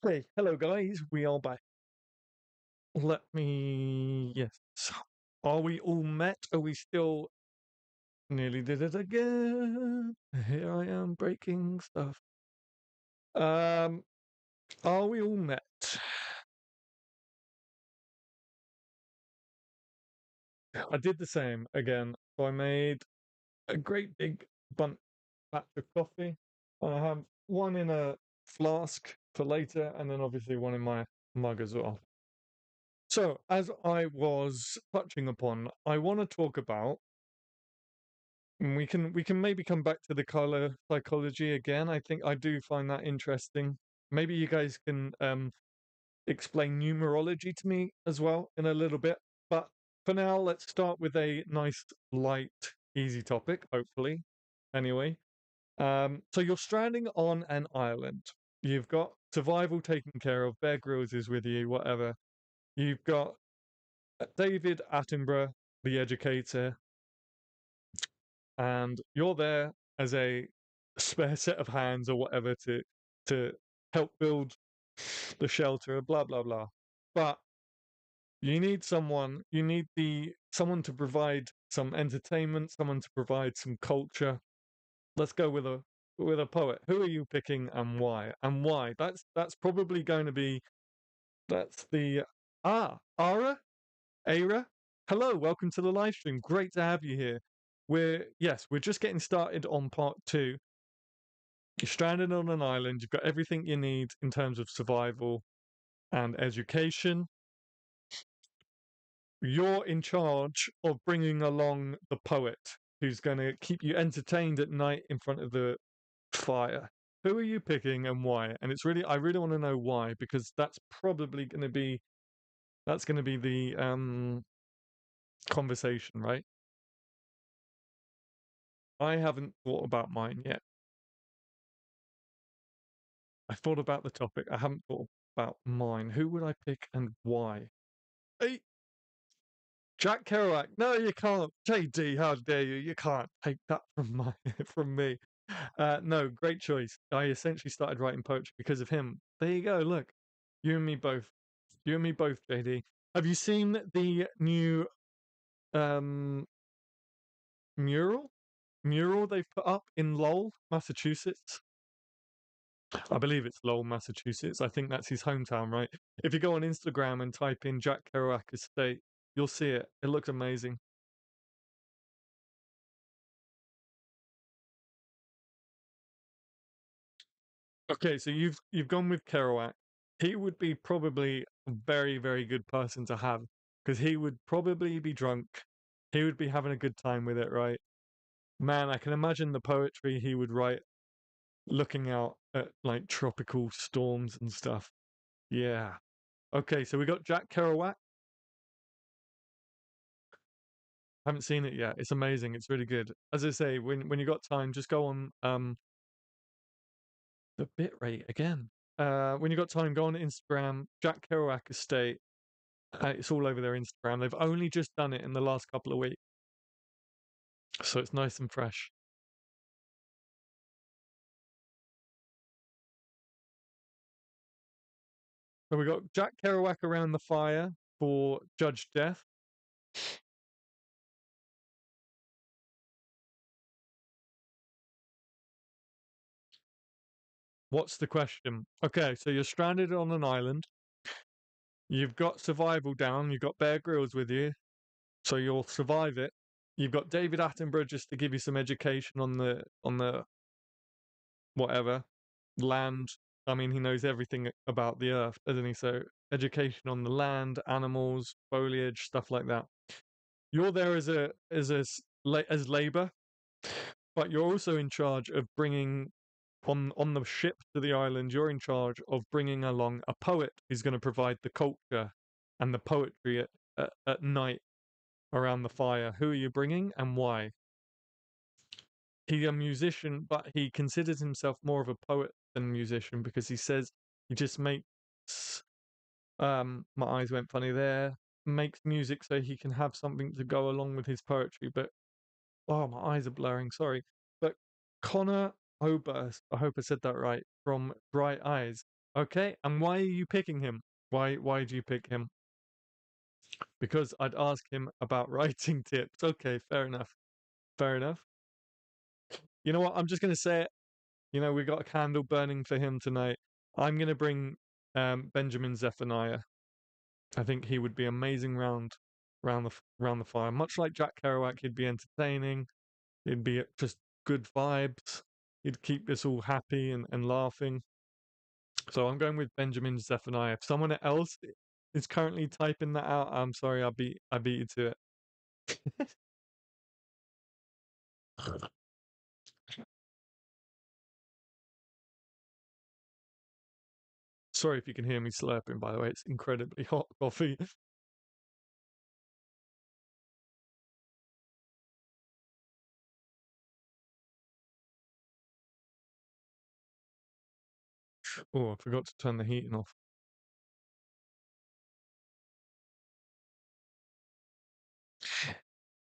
Okay, hello guys, we are back. Let me. Yes. Are we all met? Are we still. Nearly did it again. Here I am breaking stuff. Um, are we all met? I did the same again. So I made a great big bunch batch of coffee. I have one in a flask for later, and then obviously one in my mug as well. So, as I was touching upon, I want to talk about. And we can maybe come back to the color psychology again. I think I do find that interesting. Maybe you guys can explain numerology to me as well in a little bit. But for now, let's start with a nice, light, easy topic, hopefully. Anyway, so you're stranding on an island. You've got survival taken care of. Bear Grylls is with you, whatever. You've got David Attenborough, the educator, and you're there as a spare set of hands or whatever to help build the shelter, blah blah blah. But you need the someone to provide some entertainment, someone to provide some culture. Let's go with a poet. Who are you picking and why? And why? That's probably going to be that's the Ara Ara. Hello, welcome to the live stream. Great to have you here. We're just getting started on part two. You're stranded on an island. You've got everything you need in terms of survival and education. You're in charge of bringing along the poet who's going to keep you entertained at night in front of the fire. Who are you picking and why? And I really want to know why because that's going to be the conversation, right? I haven't thought about mine yet. I thought about the topic. I haven't thought about mine. Who would I pick and why? Hey, Jack Kerouac. No, you can't. JD, how dare you? You can't take that from from me. No, great choice. I essentially started writing poetry because of him. There you go. Look, you and me both. You and me both, JD. Have you seen the new um mural? Mural they've put up in Lowell, Massachusetts. I believe it's Lowell, Massachusetts. I think that's his hometown, right? If you go on Instagram and type in Jack Kerouac Estate, you'll see it. It looks amazing. Okay, so you've gone with Kerouac. He would be probably a very, very good person to have because he would probably be drunk. He would be having a good time with it, right? Man, I can imagine the poetry he would write looking out at like tropical storms and stuff. Yeah. Okay, so we got Jack Kerouac. Haven't seen it yet. It's amazing. It's really good. As I say, when you got time, just go on the bit rate again. When you got time, go on Instagram, Jack Kerouac Estate. It's all over their Instagram. They've only just done it in the last couple of weeks, so it's nice and fresh. So we got Jack Kerouac around the fire for Judge Death. What's the question? Okay, so you're stranded on an island. You've got survival down. You've got Bear Grylls with you, so you'll survive it. You've got David Attenborough just to give you some education on the whatever land. I mean, he knows everything about the earth, doesn't he? So education on the land, animals, foliage, stuff like that. You're there as labor, but you're also in charge of bringing on the ship to the island. You're in charge of bringing along a poet who's going to provide the culture and the poetry at night around the fire. Who are you bringing and why? He's a musician, but he considers himself more of a poet than a musician because he says he just makes my eyes went funny there, makes music so he can have something to go along with his poetry. But oh, my eyes are blurring, sorry. But Connor Oberst, I hope I said that right, from Bright Eyes. Okay, and why are you picking him? Why do you pick him? Because I'd ask him about writing tips. Okay, fair enough. Fair enough. You know what? I'm just gonna say it. You know, we got a candle burning for him tonight. I'm gonna bring Benjamin Zephaniah. I think he would be amazing round the fire. Much like Jack Kerouac, he'd be entertaining. He'd be just good vibes. He'd keep us all happy and laughing. So I'm going with Benjamin Zephaniah. If someone else is currently typing that out, I'm sorry, I beat you to it. Sorry if you can hear me slurping, by the way. It's incredibly hot coffee. Oh, I forgot to turn the heating off.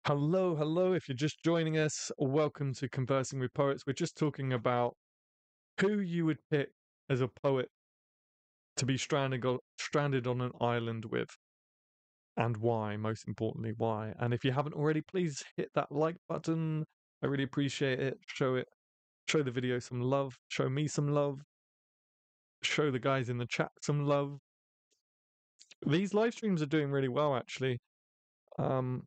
Hello, hello. If you're just joining us, welcome to Conversing with Poets. We're just talking about who you would pick as a poet to be stranded on an island with, and why, most importantly, why. And if you haven't already, please hit that like button. I really appreciate it. Show the video some love, show me some love, show the guys in the chat some love. These live streams are doing really well, actually. Um,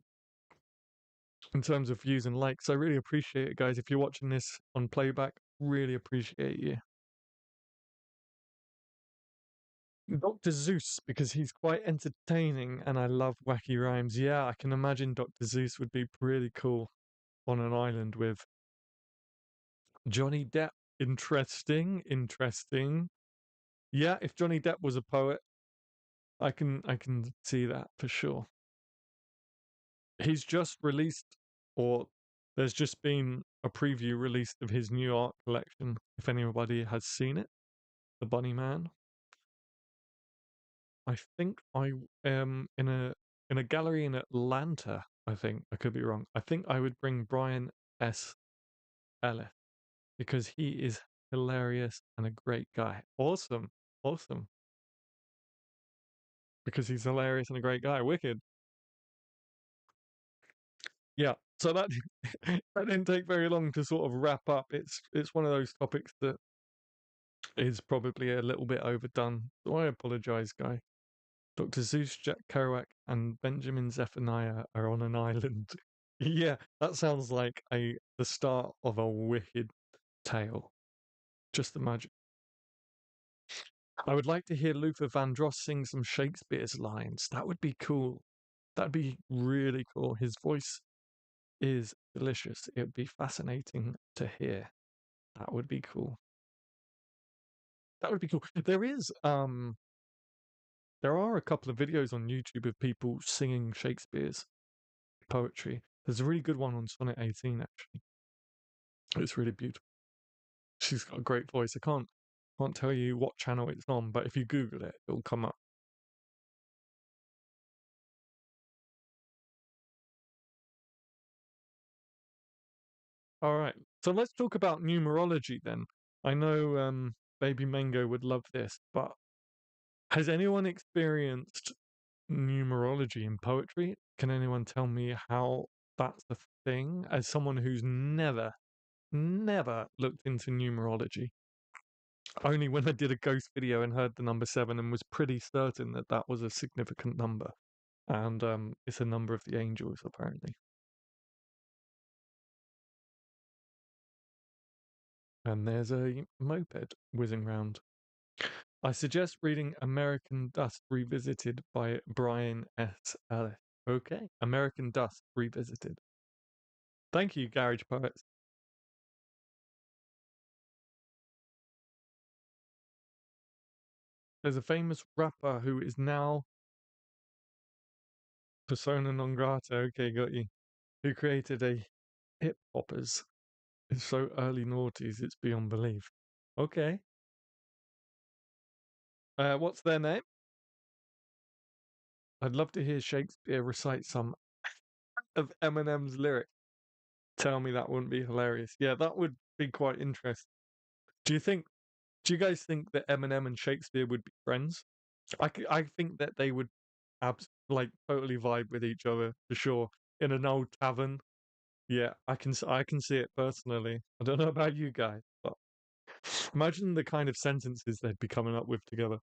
in terms of views and likes. I really appreciate it, guys. If you're watching this on playback, really appreciate you. Dr. Zeus, because he's quite entertaining and I love wacky rhymes. Yeah, I can imagine Dr. Zeus would be pretty cool on an island with Johnny Depp. Interesting, interesting. Yeah, if Johnny Depp was a poet, I can see that for sure. He's just released, or there's just been a preview released of his new art collection. If anybody has seen it, The Bunny Man. I think I am in a gallery in Atlanta. I think I could be wrong. I think I would bring Brian S. Ellis because he is hilarious and a great guy. Awesome, awesome. Because he's hilarious and a great guy. Wicked. Yeah. So that that didn't take very long to sort of wrap up. It's one of those topics that is probably a little bit overdone. So I apologize, guy. Dr. Zeus, Jack Kerouac, and Benjamin Zephaniah are on an island. Yeah, that sounds like the start of a wicked tale. Just imagine. I would like to hear Luther Vandross sing some Shakespeare's lines. That would be cool. That'd be really cool. His voice is delicious. It would be fascinating to hear. That would be cool. That would be cool. There are a couple of videos on YouTube of people singing Shakespeare's poetry. There's a really good one on Sonnet 18, actually. It's really beautiful. She's got a great voice. I can't tell you what channel it's on, but if you Google it, it'll come up. All right. So let's talk about numerology then. I know Baby Mango would love this, but has anyone experienced numerology in poetry? Can anyone tell me how that's a thing? As someone who's never looked into numerology. Only when I did a ghost video and heard the number 7 and was pretty certain that that was a significant number. And it's a number of the angels, apparently. And there's a moped whizzing round. I suggest reading American Dust Revisited by Brian S. Ellis. Okay, American Dust Revisited. Thank you, Garage Poets. There's a famous rapper who is now persona non grata. Okay, got you. Who created a hip hoppers. It's so early noughties, it's beyond belief. Okay. What's their name? I'd love to hear Shakespeare recite some of Eminem's lyrics. Tell me that wouldn't be hilarious. Yeah, that would be quite interesting. Do you think Do you guys think that Eminem and Shakespeare would be friends? I think that they would like totally vibe with each other for sure in an old tavern. Yeah, I can see it personally. I don't know about you guys, but imagine the kind of sentences they'd be coming up with together.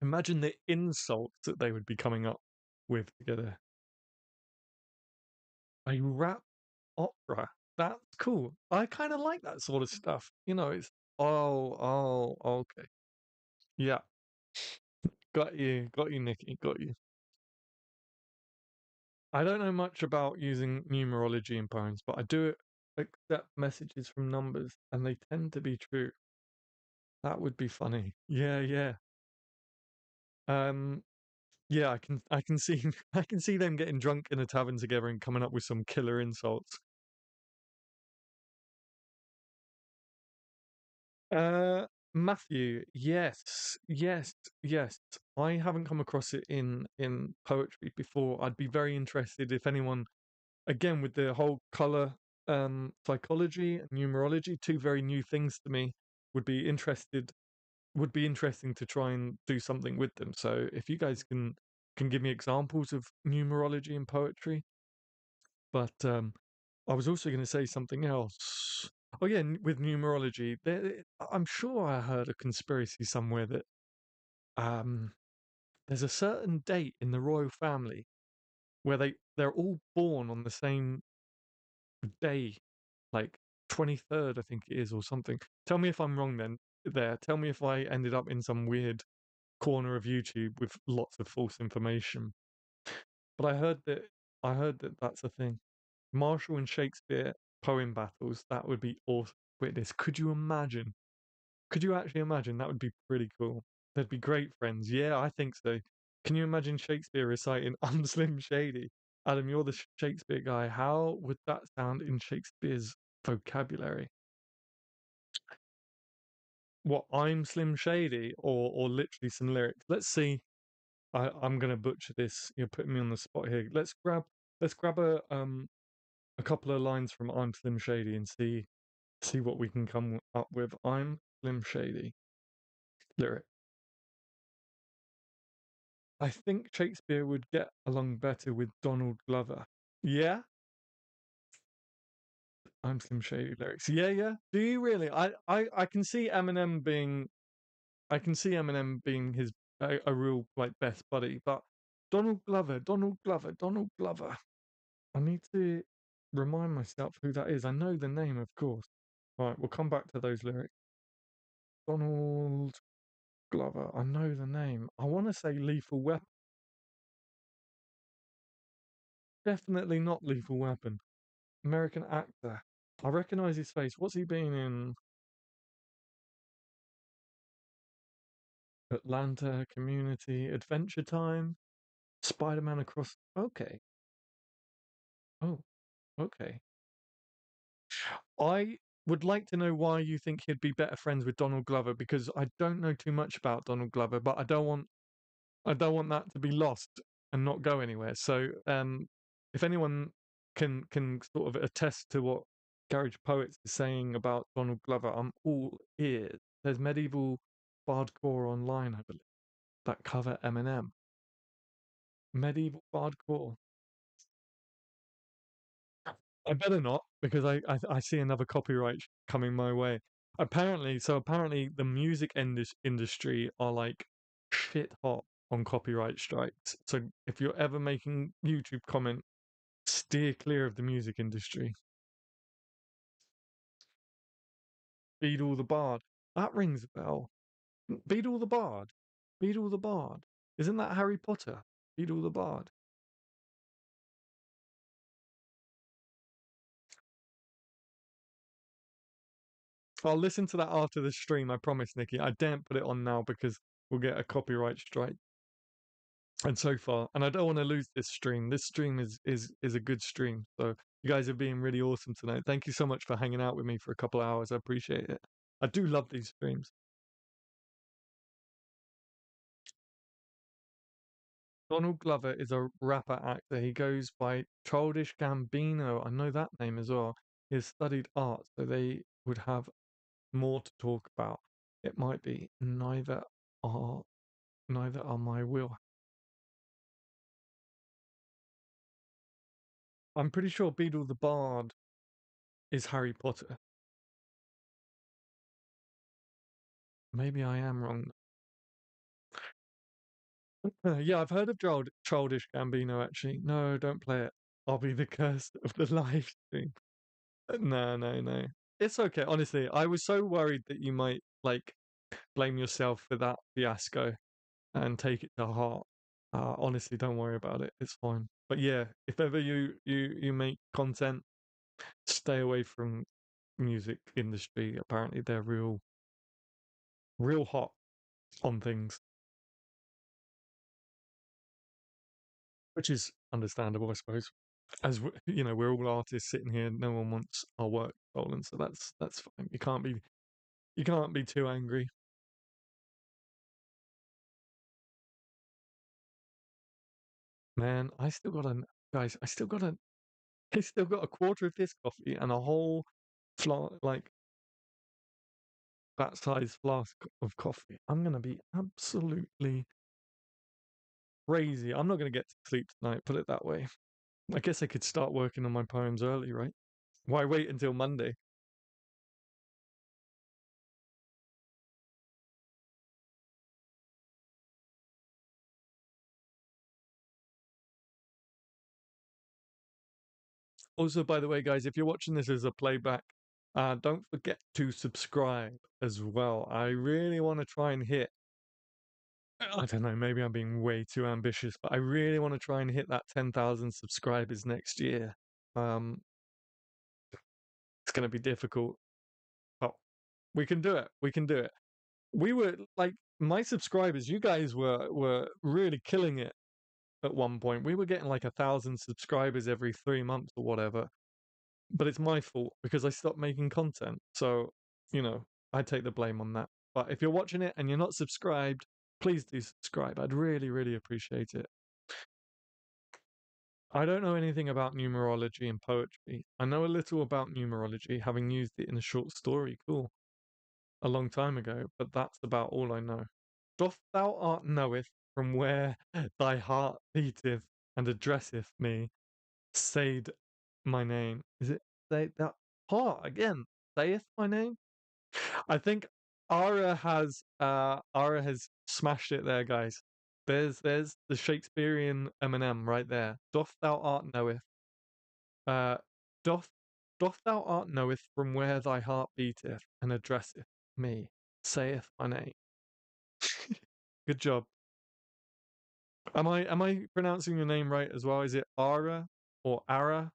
Imagine the insults that they would be coming up with together. A rap opera. That's cool. I kind of like that sort of stuff. You know, it's okay. Yeah, got you, Nikki, got you. I don't know much about using numerology in poems, but I do accept messages from numbers, and they tend to be true. That would be funny. Yeah, yeah. Um, yeah. I can see, I can see them getting drunk in a tavern together and coming up with some killer insults. Uh, Matthew, yes, yes, yes. I haven't come across it in poetry before. I'd be very interested if anyone, again, with the whole color psychology and numerology, two very new things to me, would be interested would be interesting to try and do something with them. So if you guys can give me examples of numerology and poetry, but I was also going to say something else. Oh yeah, with numerology, I'm sure I heard a conspiracy somewhere that um, there's a certain date in the royal family where they're all born on the same day, like 23rd, I think it is, or something. Tell me if I'm wrong. Then there, tell me if I ended up in some weird corner of YouTube with lots of false information. But I heard that that's a thing. Marshall and Shakespeare poem battles. That would be awesome. Witness. Could you imagine? Could you actually imagine? That would be pretty cool. They'd be great friends. Yeah, I think so. Can you imagine Shakespeare reciting "I'm Slim Shady"? Adam, you're the Shakespeare guy. How would that sound in Shakespeare's vocabulary? What, I'm Slim Shady, or literally some lyrics? Let's see. I'm gonna butcher this. You're putting me on the spot here. Let's grab a couple of lines from I'm Slim Shady and see what we can come up with. I'm Slim Shady lyric. I think Shakespeare would get along better with Donald Glover. Yeah, I'm Slim Shady lyrics. Yeah, yeah. Do you really? I can see Eminem being. I can see Eminem being his a real like best buddy, but Donald Glover, Donald Glover, Donald Glover. I need to remind myself who that is. I know the name, of course. Right, we'll come back to those lyrics. Donald Glover. I know the name. I want to say Lethal Weapon. Definitely not Lethal Weapon. American actor. I recognize his face. What's he been in? Atlanta, Community, Adventure Time, Spider-Man Across. Okay. Oh, okay. I would like to know why you think he'd be better friends with Donald Glover because I don't know too much about Donald Glover, but I don't want that to be lost and not go anywhere. So, if anyone can sort of attest to what Garage Poets is saying about Donald Glover, I'm all ears. There's medieval bardcore online, I believe, that cover Eminem. Medieval bardcore. I better not because I see another copyright coming my way. Apparently the music industry are like shit hot on copyright strikes. So if you're ever making YouTube comment, steer clear of the music industry. Beadle the Bard. That rings a bell. Beadle the Bard. Beadle the Bard. Isn't that Harry Potter? Beadle the Bard. I'll listen to that after the stream, I promise, Nikki. I daren't put it on now because we'll get a copyright strike. And so far, and I don't want to lose this stream. This stream is a good stream. So you guys are being really awesome tonight. Thank you so much for hanging out with me for a couple of hours. I appreciate it. I do love these streams. Donald Glover is a rapper actor. He goes by Childish Gambino. I know that name as well. He has studied art, so they would have more to talk about, it might be are neither are my will. I'm pretty sure Beedle the Bard is Harry Potter. Maybe I am wrong. Yeah, I've heard of Childish Gambino actually. No, don't play it. I'll be the curse of the live stream. No, no, no. It's okay. Honestly, I was so worried that you might like blame yourself for that fiasco and take it to heart. Honestly, don't worry about it. It's fine. But yeah, if ever you make content, stay away from music industry. Apparently, they're real hot on things, which is understandable, I suppose. As you know, we're all artists sitting here. No one wants our work stolen, so that's fine. You can't be too angry. Man, I still got a I still got a quarter of this coffee and a whole like that size flask of coffee. I'm gonna be absolutely crazy. I'm not gonna get to sleep tonight, put it that way. I guess I could start working on my poems early, right? Why wait until Monday? Also, by the way, guys, if you're watching this as a playback, don't forget to subscribe as well. I really want to try and hit, I don't know, maybe I'm being way too ambitious, but I really want to try and hit that 10,000 subscribers next year. Um, it's going to be difficult, but we can do it. We can do it. We were like my subscribers, you guys were really killing it at one point. We were getting like 1,000 subscribers every 3 months or whatever. But it's my fault because I stopped making content. So, I take the blame on that. But if you're watching it and you're not subscribed, please do subscribe. I'd really, really appreciate it. I don't know anything about numerology and poetry. I know a little about numerology, having used it in a short story, cool, a long time ago, but that's about all I know. Doth thou art knoweth from where thy heart beateth and addresseth me, said my name. Is it say that heart again? Saith my name? I think Ara has smashed it there, guys. There's the Shakespearean Eminem right there. Doth thou art knoweth. Uh doth doth thou art knoweth from where thy heart beateth and addresseth me, saith my name. Good job. Am I pronouncing your name right as well? Is it Ara or Ara?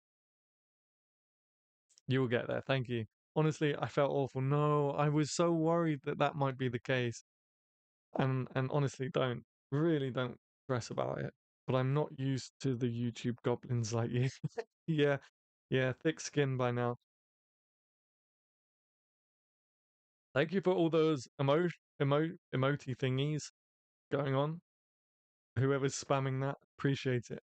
You will get there. Thank you. Honestly, I felt awful. No, I was so worried that that might be the case. And honestly, don't stress about it. But I'm not used to the YouTube goblins like you. Yeah, yeah, thick skin by now. Thank you for all those emoji thingies going on. Whoever's spamming that, appreciate it.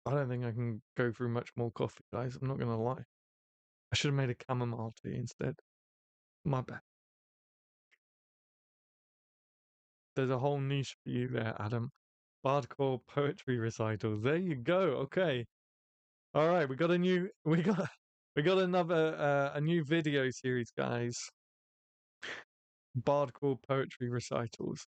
I don't think I can go through much more coffee, guys. I'm not gonna lie. I should have made a chamomile tea instead. My bad. There's a whole niche for you there, Adam. Hardcore poetry recitals. There you go. Okay. All right. We got another a new video series, guys. Bardcore poetry recitals.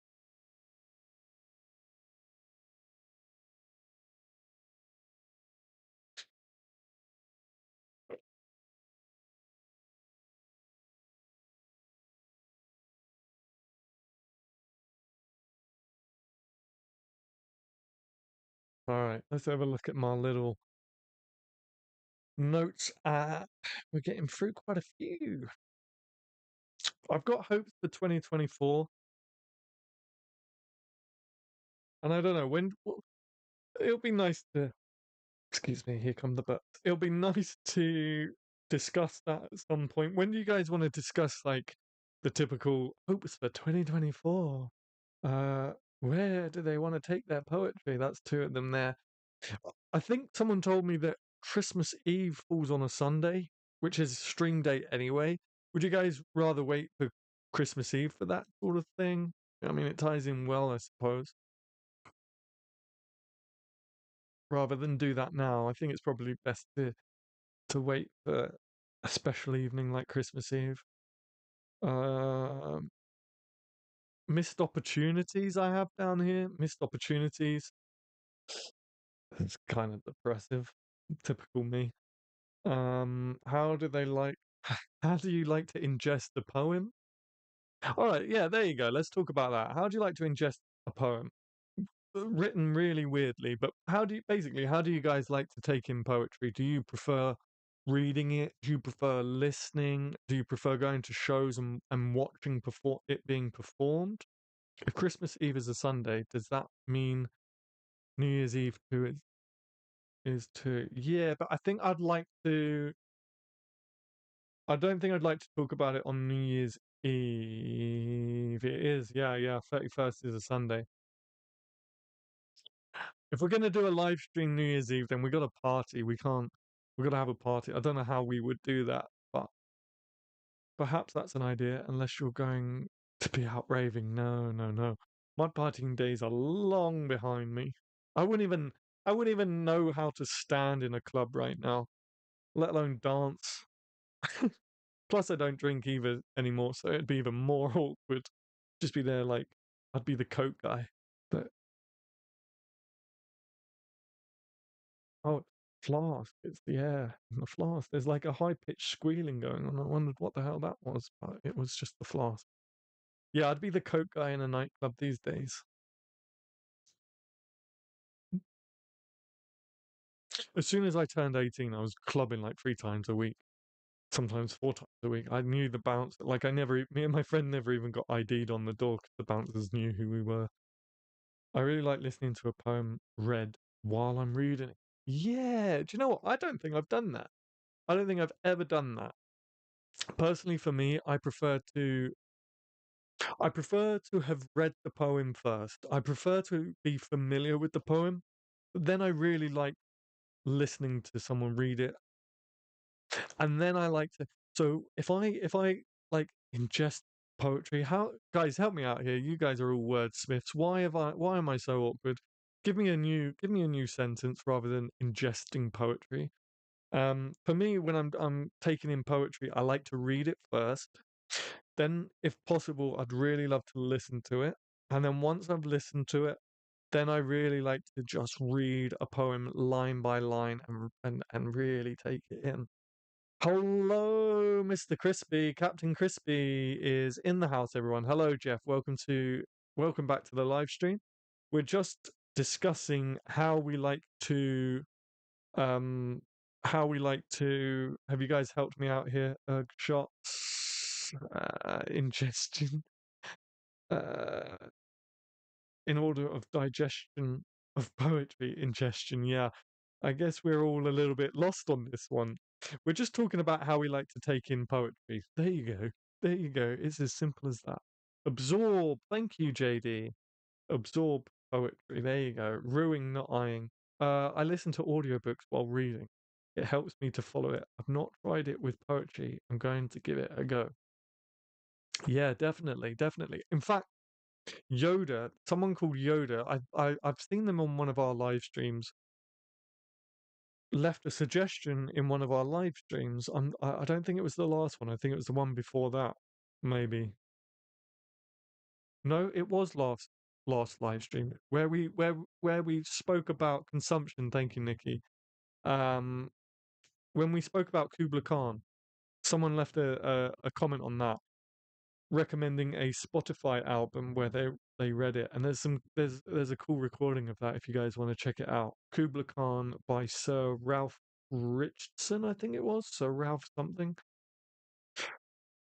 All right. Let's have a look at my little notes app. We're getting through quite a few. I've got hopes for 2024, and I don't know when. It'll be nice to. Excuse me. Here come the but. It'll be nice to discuss that at some point. When do you guys want to discuss like the typical hopes for 2024? Uh, where do they want to take their poetry? That's two of them there. I think someone told me that Christmas Eve falls on a Sunday, which is stream date anyway. Would you guys rather wait for Christmas Eve for that sort of thing? I mean, it ties in well, I suppose. Rather than do that now, I think it's probably best to wait for a special evening like Christmas Eve. Um, Missed opportunities I have down here. Missed opportunities. It's kind of depressive. Typical me. How do they like? How do you like to ingest a poem? All right, yeah, there you go. Let's talk about that. How do you like to ingest a poem? Written really weirdly, but how do you guys like to take in poetry? Do you prefer reading it? Do you prefer listening? Do you prefer going to shows and watching it being performed? If Christmas Eve is a Sunday, does that mean New Year's Eve too is too? Yeah, but I don't think I'd like to talk about it on New Year's Eve. It is, yeah, yeah. 31st is a Sunday. If we're gonna do a live stream New Year's Eve, then we got to party. We got to have a party. I don't know how we would do that, but perhaps that's an idea. Unless you're going to be out raving. No, no, no. My partying days are long behind me. I wouldn't even, I wouldn't even know how to stand in a club right now, let alone dance. Plus, I don't drink either anymore, so it'd be even more awkward. Just be there like I'd be the coke guy. But oh, flask! It's the air in the flask. There's like a high pitched squealing going on. I wondered what the hell that was, but it was just the flask. Yeah, I'd be the coke guy in a nightclub these days. As soon as I turned 18, I was clubbing like 3 times a week, sometimes 4 times a week. I knew the bouncer. Like me and my friend never even got ID'd on the door because the bouncers knew who we were. I really like listening to a poem read while I'm reading it. Yeah, do you know what? I don't think I've done that. I don't think I've ever done that. Personally, for me, I prefer to have read the poem first. I prefer to be familiar with the poem. But then I really like listening to someone read it. And then I like to so if I like ingest poetry, how guys help me out here. You guys are all wordsmiths. Why am I so awkward? Give me a new sentence rather than ingesting poetry. For me, when I'm taking in poetry, I like to read it first. Then, if possible, I'd really love to listen to it. And then once I've listened to it, then I really like to just read a poem line by line and really take it in. Hello, Mr. Crispy. Captain Crispy is in the house, everyone. Hello, Jeff. Welcome back to the live stream. We're just discussing um have you guys helped me out here? Shots, ingestion, uh in order of digestion of poetry, ingestion, yeah. I guess we're all a little bit lost on this one. We're just talking about how we like to take in poetry. There you go. There you go. It's as simple as that. Absorb. Thank you, JD. Absorb poetry. There you go. Ruing, not eyeing. I listen to audiobooks while reading. It helps me to follow it. I've not tried it with poetry. I'm going to give it a go. Yeah, definitely, definitely. In fact, Yoda, someone called Yoda, I've seen them on one of our live streams, left a suggestion in one of our live streams. I don't think it was the last one. I think it was the one before that, maybe. No, it was last live stream where we spoke about consumption. Thank you, Nikki. Um, when we spoke about Kubla Khan, someone left a comment on that, recommending a Spotify album where they read it, and there's a cool recording of that if you guys want to check it out. Kubla Khan by Sir Ralph Richardson, I think it was Sir Ralph something.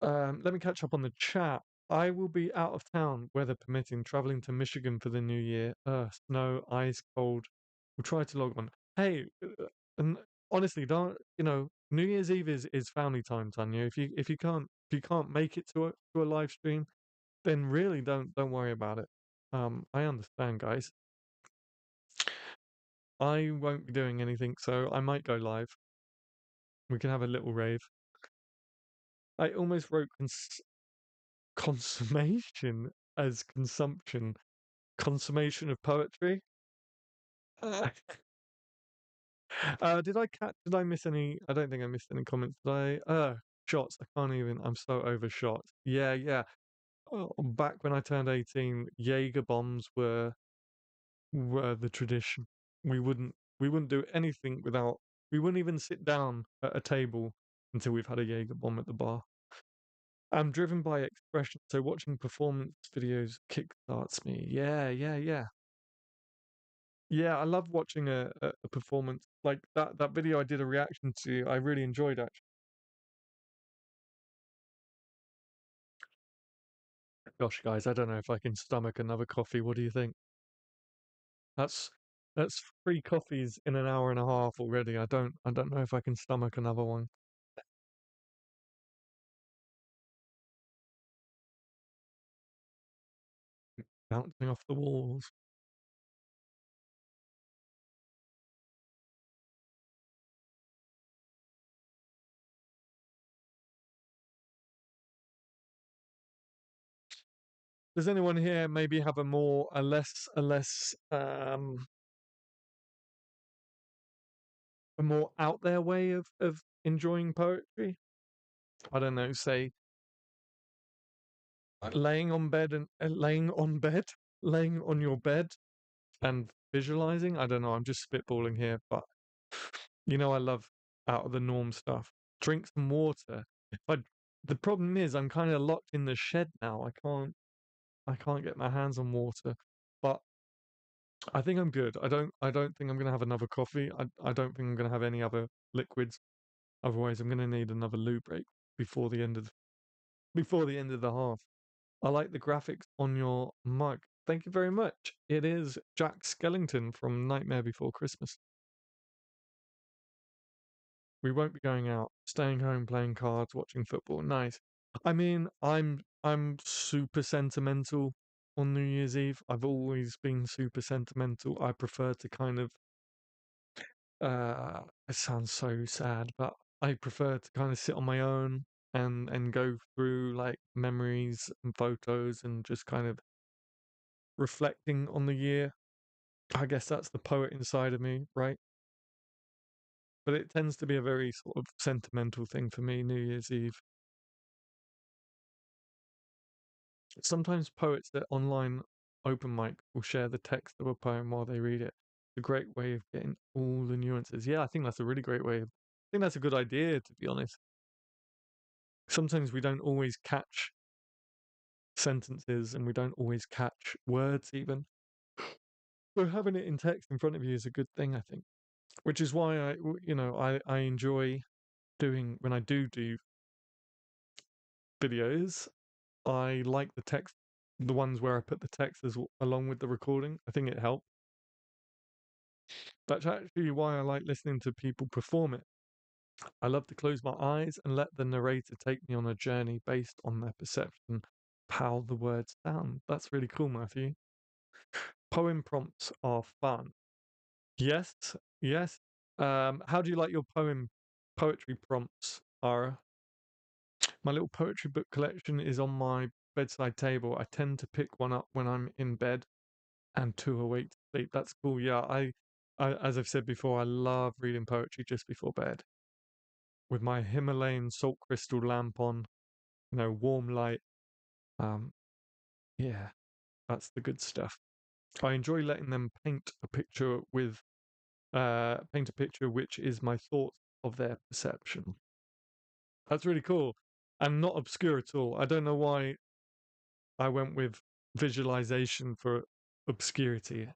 Let me catch up on the chat. I will be out of town, weather permitting, traveling to Michigan for the new year. Snow, ice, cold. We'll try to log on. Hey, and honestly, don't New Year's Eve is family time, Tanya. If you can't make it to a live stream, then really don't worry about it. I understand, guys. I won't be doing anything, so I might go live. We can have a little rave. I almost wrote consummation as consumption. Consummation of poetry. Uh, did I miss any? I don't think I missed any comments. Did I? Shots. I can't even. I'm so overshot. Yeah, yeah. Oh, back when I turned 18, Jaeger bombs were the tradition. We wouldn't do anything without. We wouldn't even sit down at a table until we've had a Jaeger bomb at the bar. I'm driven by expression, so watching performance videos kickstarts me. Yeah, yeah, yeah. Yeah, I love watching a performance like that video I did a reaction to. I really enjoyed actually. Gosh, guys, I don't know if I can stomach another coffee. What do you think? That's that's three coffees in an hour and a half already. I don't know if I can stomach another one. Bouncing off the walls. Does anyone here maybe have a more out there way of enjoying poetry? I don't know, say laying on your bed and visualizing. I don't know. I'm just spitballing here, but I love out of the norm stuff. Drink some water. But the problem is, I'm kind of locked in the shed now. I can't get my hands on water. But I think I'm good. I don't think I'm gonna have another coffee. I don't think I'm gonna have any other liquids. Otherwise, I'm gonna need another loo break before the end of before the end of the half. I like the graphics on your mug. Thank you very much. It is Jack Skellington from Nightmare Before Christmas. We won't be going out, staying home, playing cards, watching football. Nice. I mean, I'm super sentimental on New Year's Eve. I've always been super sentimental. I prefer to kind of it sounds so sad, but I prefer to kind of sit on my own and go through like memories and photos and just kind of reflecting on the year. I guess that's the poet inside of me, right? But it tends to be a very sort of sentimental thing for me, New Year's Eve. Sometimes poets that online open mic will share the text of a poem while they read it. It's a great way of getting all the nuances. Yeah, I think that's a really great way. I think that's a good idea, to be honest. Sometimes we don't always catch sentences and we don't always catch words, even. So having it in text in front of you is a good thing, I think. Which is why I enjoy doing when I do videos. I like the text, the ones where I put the text along with the recording. I think it helps. That's actually why I like listening to people perform it. I love to close my eyes and let the narrator take me on a journey based on their perception, how the words sound. That's really cool, Matthew. Poem prompts are fun. Yes, yes. How do you like your poetry prompts, Ara? My little poetry book collection is on my bedside table. I tend to pick one up when I'm in bed and two awake to sleep. That's cool. Yeah, as I've said before, I love reading poetry just before bed with my Himalayan salt crystal lamp on, warm light. Um, yeah, that's the good stuff. I enjoy letting them paint a picture which is my thoughts of their perception. That's really cool and not obscure at all. I don't know why I went with visualization for obscurity,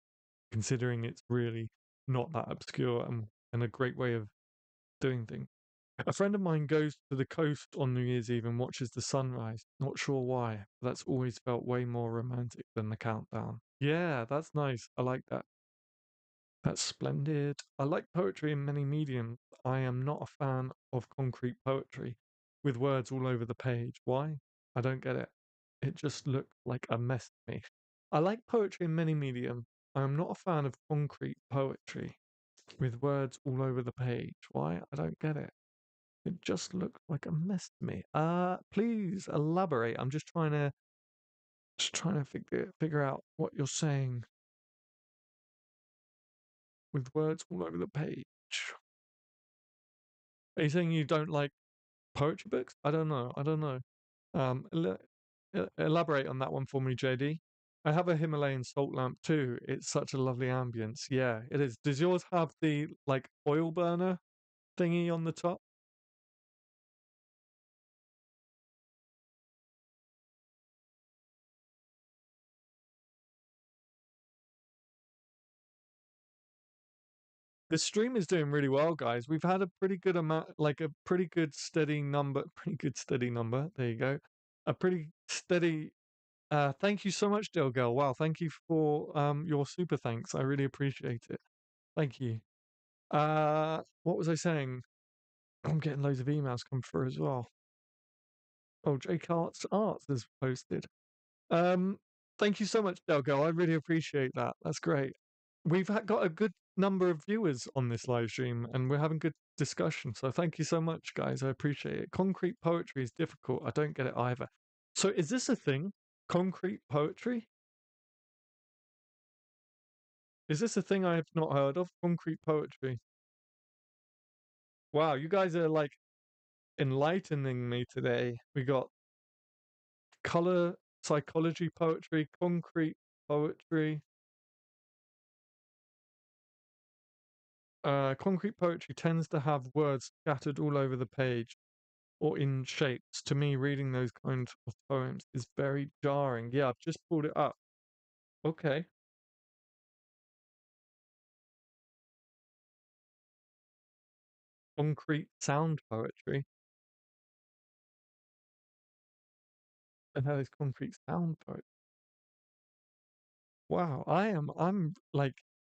considering it's really not that obscure and a great way of doing things. A friend of mine goes to the coast on New Year's Eve and watches the sunrise. Not sure why, but that's always felt way more romantic than the countdown. Yeah, that's nice. I like that. That's splendid. I like poetry in many mediums. I am not a fan of concrete poetry with words all over the page. Why? I don't get it. It just looks like a mess to me. I like poetry in many mediums. I am not a fan of concrete poetry. with words all over the page. Why? I don't get it. It just looks like a mess to me. Please elaborate. I'm just trying to figure out what you're saying with words all over the page. Are you saying you don't like poetry books? I don't know. I don't know. Elaborate on that one for me, JD. I have a Himalayan salt lamp too. It's such a lovely ambience. Yeah, it is. Does yours have the like oil burner thingy on the top? The stream is doing really well, guys. We've had a pretty good amount, like a pretty good steady number, pretty good steady number. There you go. A pretty steady. Thank you so much, Dilgel. Wow, thank you for your super thanks. I really appreciate it. Thank you. What was I saying? I'm getting loads of emails come through as well. Oh, Jake Arts has posted. Um, Thank you so much, Delgo. I really appreciate that. That's great. Got a good number of viewers on this live stream, and we're having good discussion. So thank you so much, guys. I appreciate it. Concrete poetry is difficult. I don't get it either. So is this a thing? Concrete poetry? Is this a thing I have not heard of? Concrete poetry. Wow, you guys are like enlightening me today. We got color psychology poetry, concrete poetry. Concrete poetry tends to have words scattered all over the page or in shapes. To me, reading those kinds of poems is very jarring. Yeah, I've just pulled it up. Okay. Concrete sound poetry. And how is concrete sound poetry? Wow,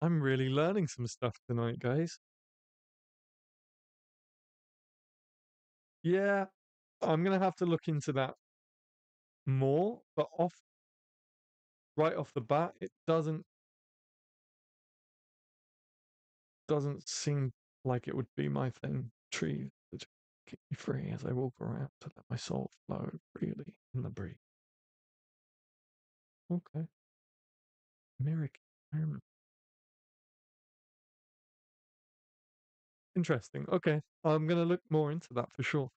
I'm really learning some stuff tonight, guys. Yeah, I'm gonna have to look into that more, but right off the bat, it doesn't seem like it would be my thing. Trees that keep me free as I walk around to let my soul flow freely in the breeze. Okay. Miracle. Interesting. Okay. I'm going to look more into that for sure.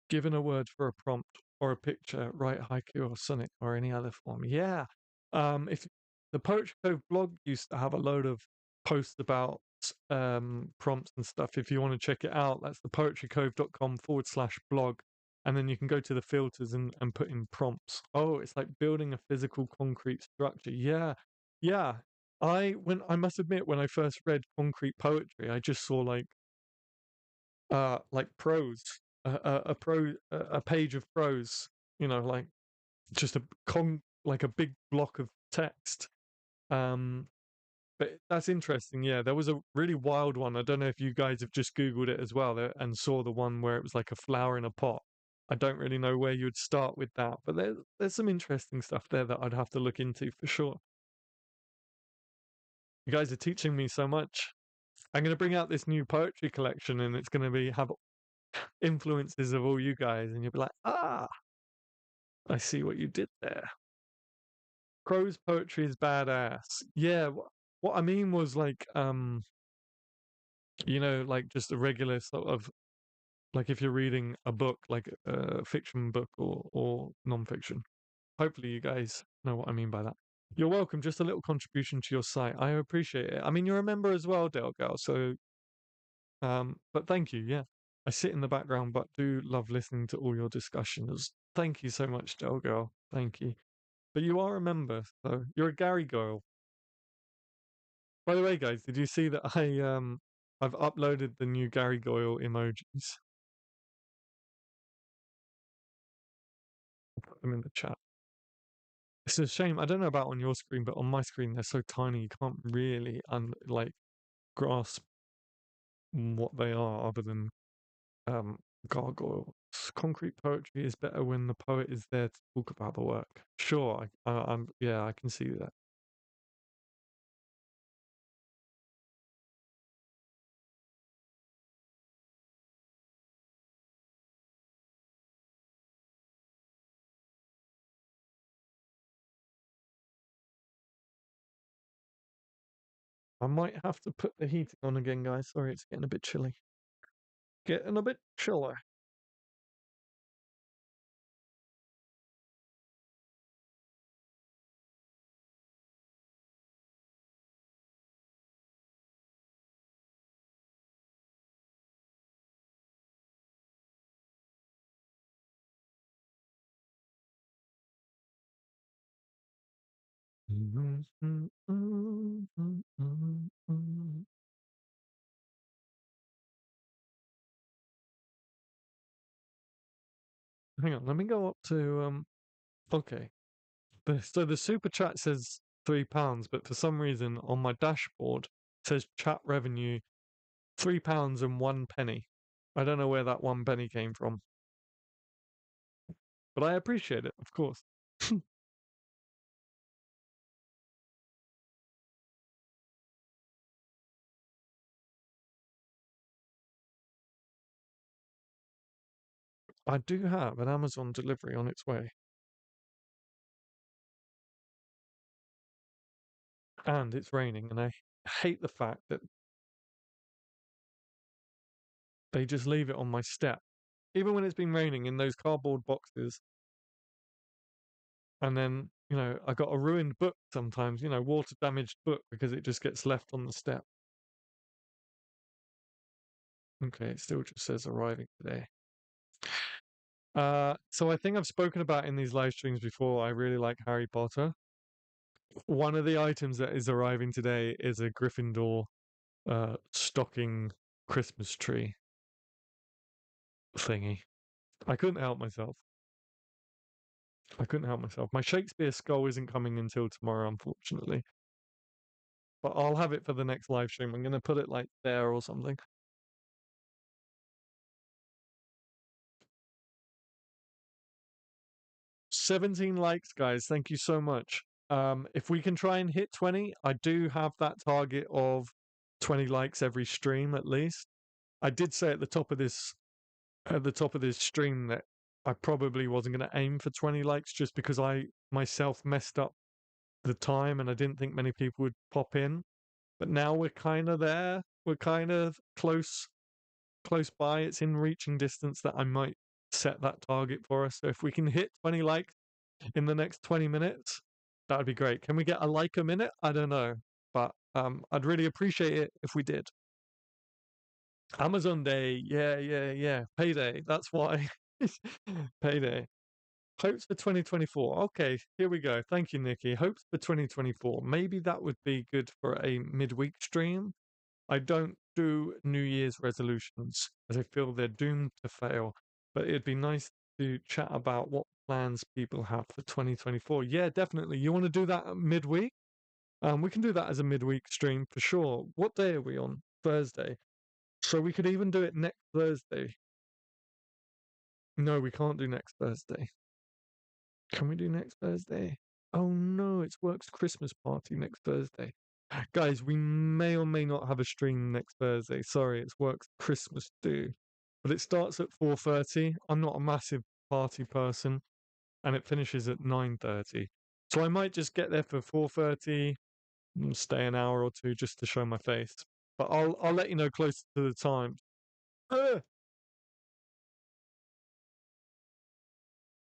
Given a word for a prompt or a picture, write haiku or sonnet or any other form. Yeah. If the Poetry Cove blog used to have a load of posts about prompts and stuff. If you want to check it out, that's the poetrycove.com/blog. And then you can go to the filters and put in prompts. Oh, it's like building a physical concrete structure. Yeah. Yeah. I must admit, when I first read concrete poetry, I just saw like prose, a page of prose, like just like a big block of text. Um, but that's interesting. Yeah, there was a really wild one. I don't know if you guys have just Googled it as well and saw the one where it was like a flower in a pot. I don't really know where you would start with that, but there's some interesting stuff there that I'd have to look into for sure. You guys are teaching me so much. I'm going to bring out this new poetry collection, and it's going to be have influences of all you guys, and you'll be like, I see what you did there. Crow's poetry is badass. Yeah, what I mean was like, like just a regular sort of like if you're reading a book, like a fiction book or non-fiction. Hopefully, you guys know what I mean by that. You're welcome. Just a little contribution to your site. I appreciate it. I mean, you're a member as well, Delgal. So, but thank you. Yeah, I sit in the background, but do love listening to all your discussions. Thank you so much, Delgal. Thank you. But you are a member, so you're a Gary girl. By the way, guys, did you see that I've uploaded the new Gary Goyle emojis? I'll put them in the chat. It's a shame. I don't know about on your screen, but on my screen they're so tiny you can't really like grasp what they are other than gargoyles. Concrete poetry is better when the poet is there to talk about the work. Sure, I'm yeah, I can see that. I might have to put the heating on again, guys. Sorry, it's getting a bit chilly. Getting a bit chilly. Hang on, let me go up to okay. So the super chat says £3, but for some reason on my dashboard it says chat revenue £3 and 1 penny. I don't know where that 1 penny came from, but I appreciate it, of course. I do have an Amazon delivery on its way, and it's raining, and I hate the fact that they just leave it on my step, even when it's been raining in those cardboard boxes. And then, I got a ruined book sometimes, water damaged book because it just gets left on the step. Okay, it still just says arriving today. So I think I've spoken about in these live streams before. I really like Harry Potter. One of the items that is arriving today is a Gryffindor stocking Christmas tree thingy. I couldn't help myself. I couldn't help myself. My Shakespeare skull isn't coming until tomorrow, unfortunately. But I'll have it for the next live stream. I'm going to put it like there or something. 17 likes, guys. Thank you so much. If we can try and hit 20, I do have that target of 20 likes every stream at least. I did say at the top of this stream that I probably wasn't going to aim for 20 likes just because I myself messed up the time and I didn't think many people would pop in. But now we're kind of there. We're kind of close by. It's in reaching distance that I might set that target for us. So if we can hit 20 likes in the next 20 minutes, that would be great. Can we get a like a minute? I don't know. But I'd really appreciate it if we did. Amazon Day, yeah. Payday. That's why. Payday. Hopes for 2024. Okay, here we go. Thank you, Nikki. Hopes for 2024. Maybe that would be good for a midweek stream. I don't do New Year's resolutions as I feel they're doomed to fail. But it'd be nice to chat about what plans people have for 2024. Yeah, definitely. You want to do that midweek? We can do that as a midweek stream for sure. What day are we on? Thursday. So we could even do it next Thursday. No, we can't do next Thursday. Can we do next Thursday? Oh no, it's Work's Christmas party next Thursday. Guys, we may or may not have a stream next Thursday. Sorry, it's Work's Christmas do. But it starts at 4:30. I'm not a massive party person, and it finishes at 9:30. So I might just get there for 4:30 and stay an hour or two just to show my face. But I'll let you know closer to the time.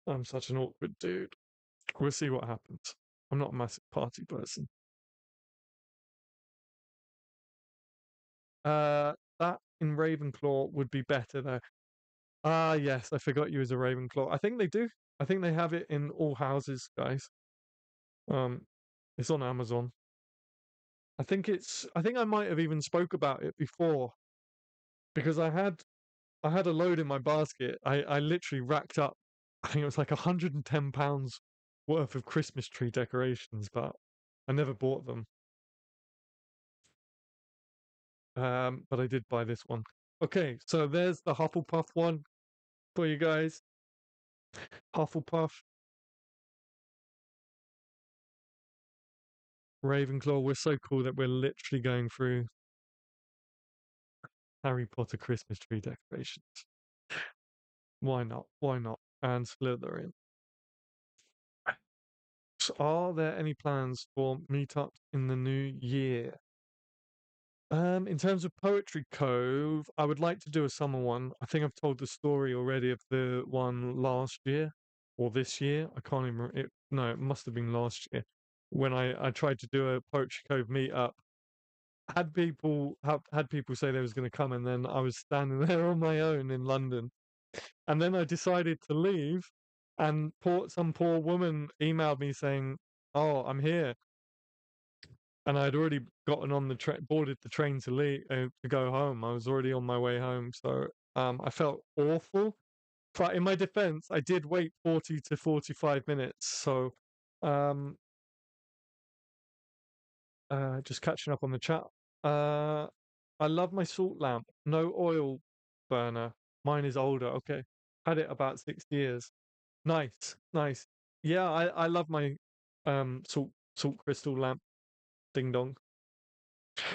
I'm such an awkward dude. We'll see what happens. I'm not a massive party person. That in Ravenclaw would be better though. Ah, yes, I forgot you as a Ravenclaw. I think they do. I think they have it in all houses, guys. Um, it's on Amazon. I think I might have even spoke about it before because I had a load in my basket. I literally racked up. I think it was like £110 worth of Christmas tree decorations, but I never bought them. But I did buy this one. Okay, so there's the Hufflepuff one for you guys. Hufflepuff, Ravenclaw. We're so cool that we're literally going through Harry Potter Christmas tree decorations. Why not? Why not? And Slytherin. So are there any plans for meetups in the new year? In terms of Poetry Cove, I would like to do a summer one. I think I've told the story already of the one last year or this year. I can't even. No, it must have been last year when I tried to do a Poetry Cove meetup. Had people say they was going to come, and then I was standing there on my own in London, and then I decided to leave, and some poor woman emailed me saying, "Oh, I'm here," and I'd already gotten on the train, boarded the train to leave to go home. I was already on my way home, so I felt awful. But in my defense, I did wait 40 to 45 minutes. So um, just catching up on the chat. Uh, I love my salt lamp. No oil burner. Mine is older. Okay, had it about 6 years. Nice, nice. Yeah, I love my salt crystal lamp. Ding dong.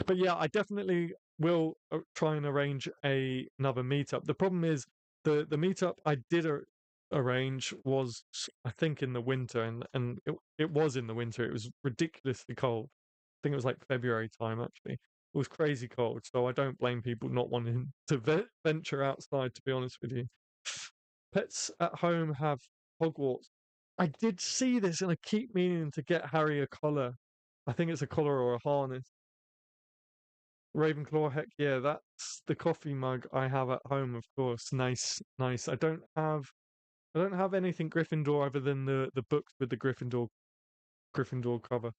But yeah, I definitely will try and arrange another meetup. The problem is the meetup I did arrange was I think in the winter, and it was in the winter. It was ridiculously cold. I think it was like February time actually. It was crazy cold, so I don't blame people not wanting to venture outside. To be honest with you, pets at home have Hogwarts. I did see this, and I keep meaning to get Harry a collar. I think it's a collar or a harness. Ravenclaw, heck yeah, that's the coffee mug I have at home, of course. Nice, nice. I don't have anything Gryffindor other than the books with the Gryffindor cover.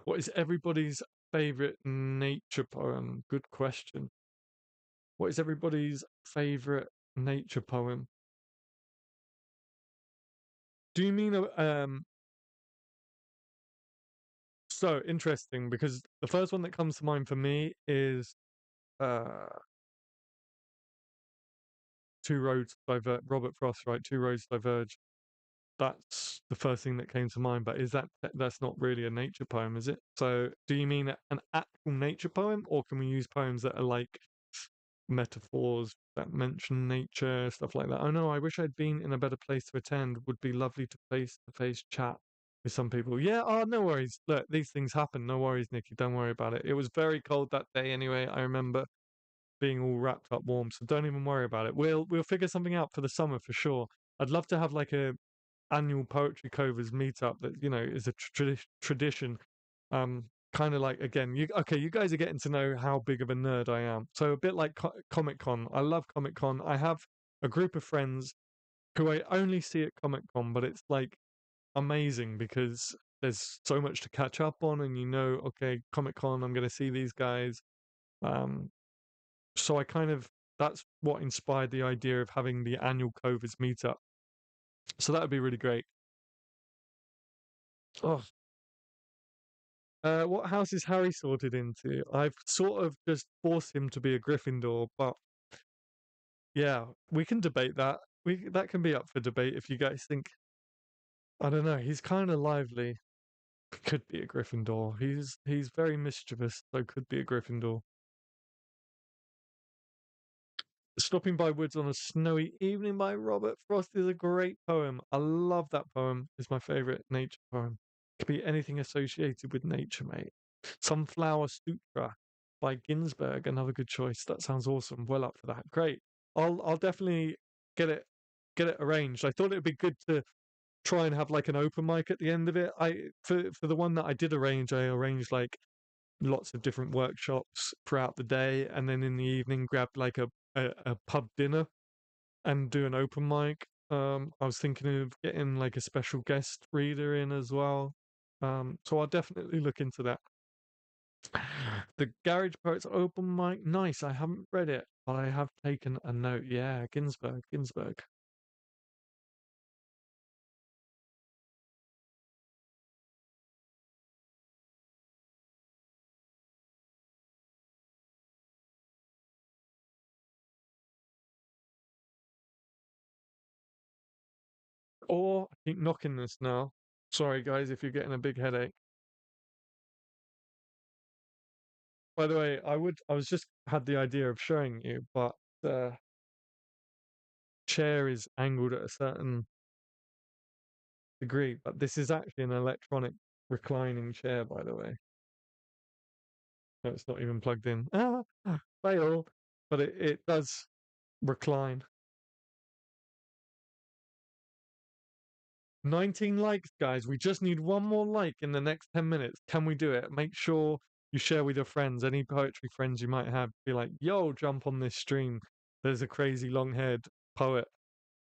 What is everybody's favorite nature poem? Good question. What is everybody's favorite nature poem? Do you mean so interesting because the first one that comes to mind for me is uh Two Roads Diverge, Robert Frost, right? Two Roads Diverge. That's the first thing that came to mind. But that's not really a nature poem, is it? So, do you mean an actual nature poem, or can we use poems that are like metaphors that mention nature, stuff like that? Oh no, I wish I'd been in a better place to attend. Would be lovely to face to face chat with some people. Yeah, oh no worries. Look, these things happen. No worries, Nikki. Don't worry about it. It was very cold that day anyway. I remember being all wrapped up warm, so don't even worry about it. We'll figure something out for the summer for sure. I'd love to have like a annual Poetry Covers meetup that is a tradition. Kind of like again, you guys are getting to know how big of a nerd I am. So a bit like Comic Con. I love Comic Con. I have a group of friends who I only see at Comic Con, but it's like amazing because there's so much to catch up on, and okay, Comic Con, I'm going to see these guys. Um, so I kind of that's what inspired the idea of having the annual Covers meetup. So that would be really great. Oh, what house is Harry sorted into? I've sort of just forced him to be a Gryffindor, but yeah, we can debate that. That can be up for debate if you guys think. I don't know. He's kind of lively. Could be a Gryffindor. He's very mischievous, so could be a Gryffindor. Stopping by Woods on a Snowy Evening by Robert Frost is a great poem. I love that poem. It's my favorite nature poem. Could be anything associated with nature, mate. Sunflower Sutra by Ginsberg, another good choice. That sounds awesome. Well up for that. Great. I'll definitely get it get it arranged. I thought it'd be good to try and have like an open mic at the end of it. I for the one that I did arrange, I arranged like lots of different workshops throughout the day, and then in the evening grabbed like a pub dinner and do an open mic. I was thinking of getting like a special guest reader in as well. So I'll definitely look into that. The Garage Poets open mic, nice. I haven't read it, but I have taken a note. Yeah, Ginsberg. Or I keep knocking this now. Sorry, guys, if you're getting a big headache. By the way, I was just had the idea of showing you, but the chair is angled at a certain degree. But this is actually an electronic reclining chair, by the way. No, it's not even plugged in. Ah, fail. But it does recline. 19 likes, guys. We just need one more like in the next 10 minutes. Can we do it? Make sure you share with your friends, any poetry friends you might have. Be like, yo, jump on this stream. There's a crazy long haired poet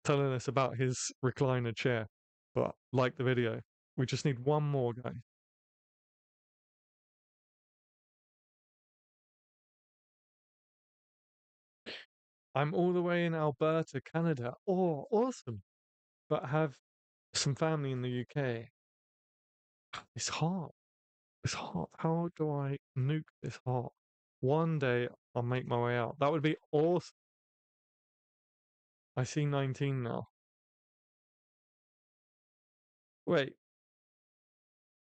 telling us about his recliner chair. But like the video. We just need one more, guys. I'm all the way in Alberta, Canada. Oh, awesome. But have some family in the UK. It's hot. It's hot. How do I nuke this hot? One day I'll make my way out. That would be awesome. I see 19 now. Wait.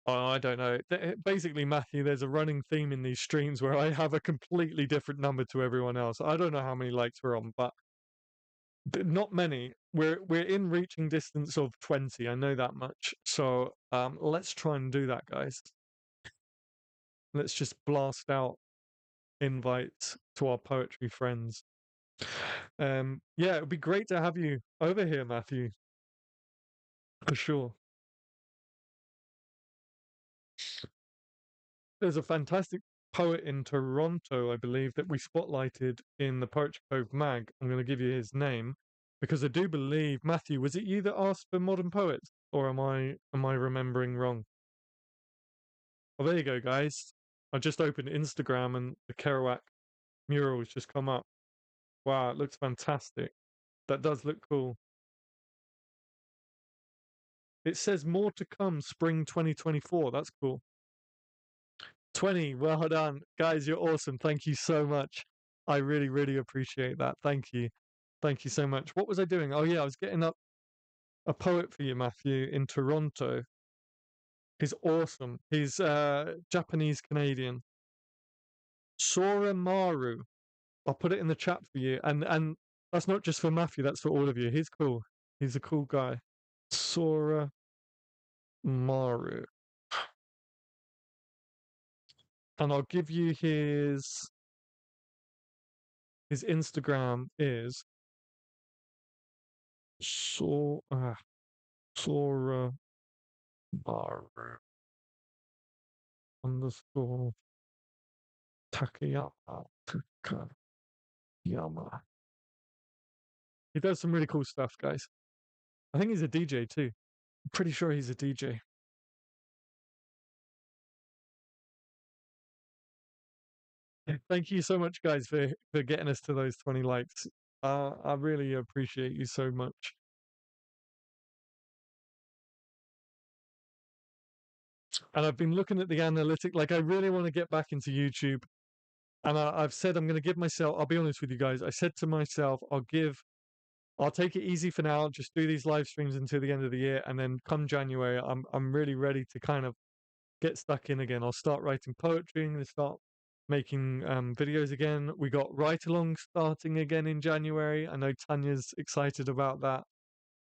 Oh, I don't know. Basically, Matthew, there's a running theme in these streams where I have a completely different number to everyone else. I don't know how many likes we're on, but not many. We're in reaching distance of 20. I know that much. So let's try and do that, guys. Let's just blast out invites to our poetry friends. Yeah, it would be great to have you over here, Matthew, for sure. There's a fantastic poet in Toronto, I believe, that we spotlighted in the Poetry Cove mag. I'm going to give you his name because I do believe, Matthew, was it you that asked for modern poets, or am I remembering wrong? Well, there you go, guys. I just opened Instagram and the Kerouac mural has just come up. Wow, it looks fantastic. That does look cool. It says more to come, spring 2024. That's cool. 20. Well done. Guys, you're awesome. Thank you so much. I really, really appreciate that. Thank you. Thank you so much. What was I doing? Oh, yeah, I was getting up a poet for you, Matthew, in Toronto. He's awesome. He's Japanese Canadian. Sora Maru. I'll put it in the chat for you. And that's not just for Matthew, that's for all of you. He's cool. He's a cool guy. Sora Maru. And I'll give you his Instagram is Sora Maru underscore Takayama. Takayama. He does some really cool stuff, guys. I think he's a DJ too. I'm pretty sure he's a DJ. Thank you so much, guys, for getting us to those 20 likes. I really appreciate you so much. And I've been looking at the analytic. Like, I really want to get back into YouTube. And I've said I'm going to give myself. I'll be honest with you guys. I said to myself, I'll take it easy for now. Just do these live streams until the end of the year, and then come January, I'm really ready to kind of get stuck in again. I'll start writing poetry and start making videos again. We got write along starting again in January. I know Tanya's excited about that.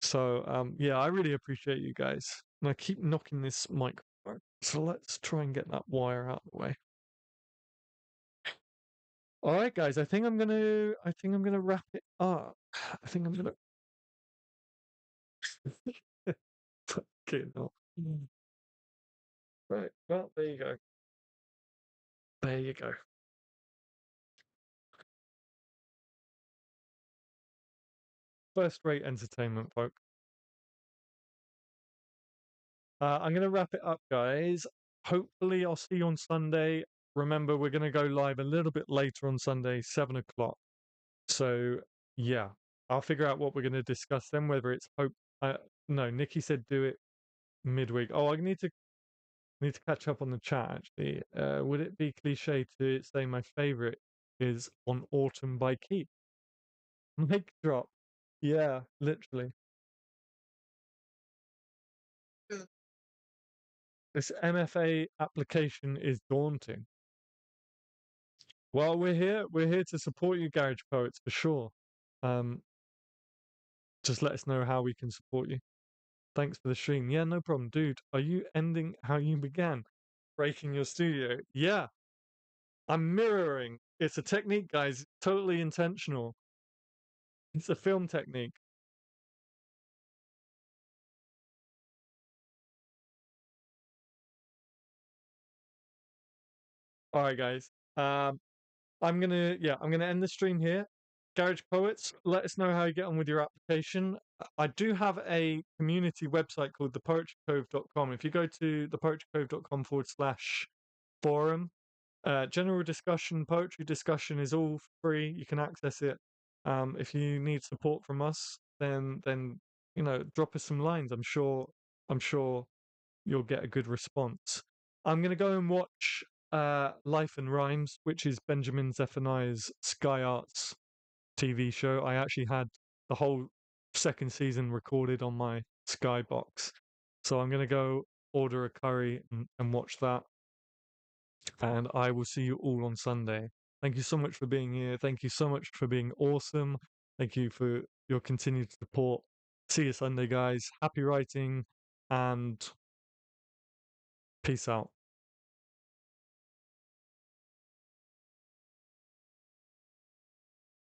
So yeah, I really appreciate you guys. And I keep knocking this microphone. So let's try and get that wire out of the way. All right, guys. I think I'm gonna wrap it up. I think I'm gonna. Okay, no. Right. Well, there you go. There you go. First-rate entertainment, folks. I'm going to wrap it up, guys. Hopefully, I'll see you on Sunday. Remember, we're going to go live a little bit later on Sunday, 7 o'clock. So, yeah, I'll figure out what we're going to discuss then, whether it's hope. No, Nikki said do it midweek. Oh, I need to catch up on the chat, actually. Would it be cliche to say my favorite is On Autumn by Keith? Mic drop. Yeah, literally. This MFA application is daunting. Well, we're here to support you, Garage Poets, for sure. Um, just let us know how we can support you. Thanks for the stream. Yeah, no problem, dude. Are you ending how you began? Breaking your studio? Yeah, I'm mirroring. It's a technique, guys. Totally intentional. It's a film technique. All right, guys. Um, I'm gonna end the stream here. Garage Poets, let us know how you get on with your application. I do have a community website called thepoetrycove.com. If you go to thepoetrycove.com/forum, general discussion, poetry discussion is all free. You can access it. If you need support from us, then drop us some lines. I'm sure you'll get a good response. I'm gonna go and watch Life and Rhymes, which is Benjamin Zephaniah's Sky Arts TV show. I actually had the whole second season recorded on my Skybox. So I'm gonna go order a curry and watch that. And I will see you all on Sunday. Thank you so much for being here. Thank you so much for being awesome. Thank you for your continued support. See you Sunday, guys. Happy writing and peace out.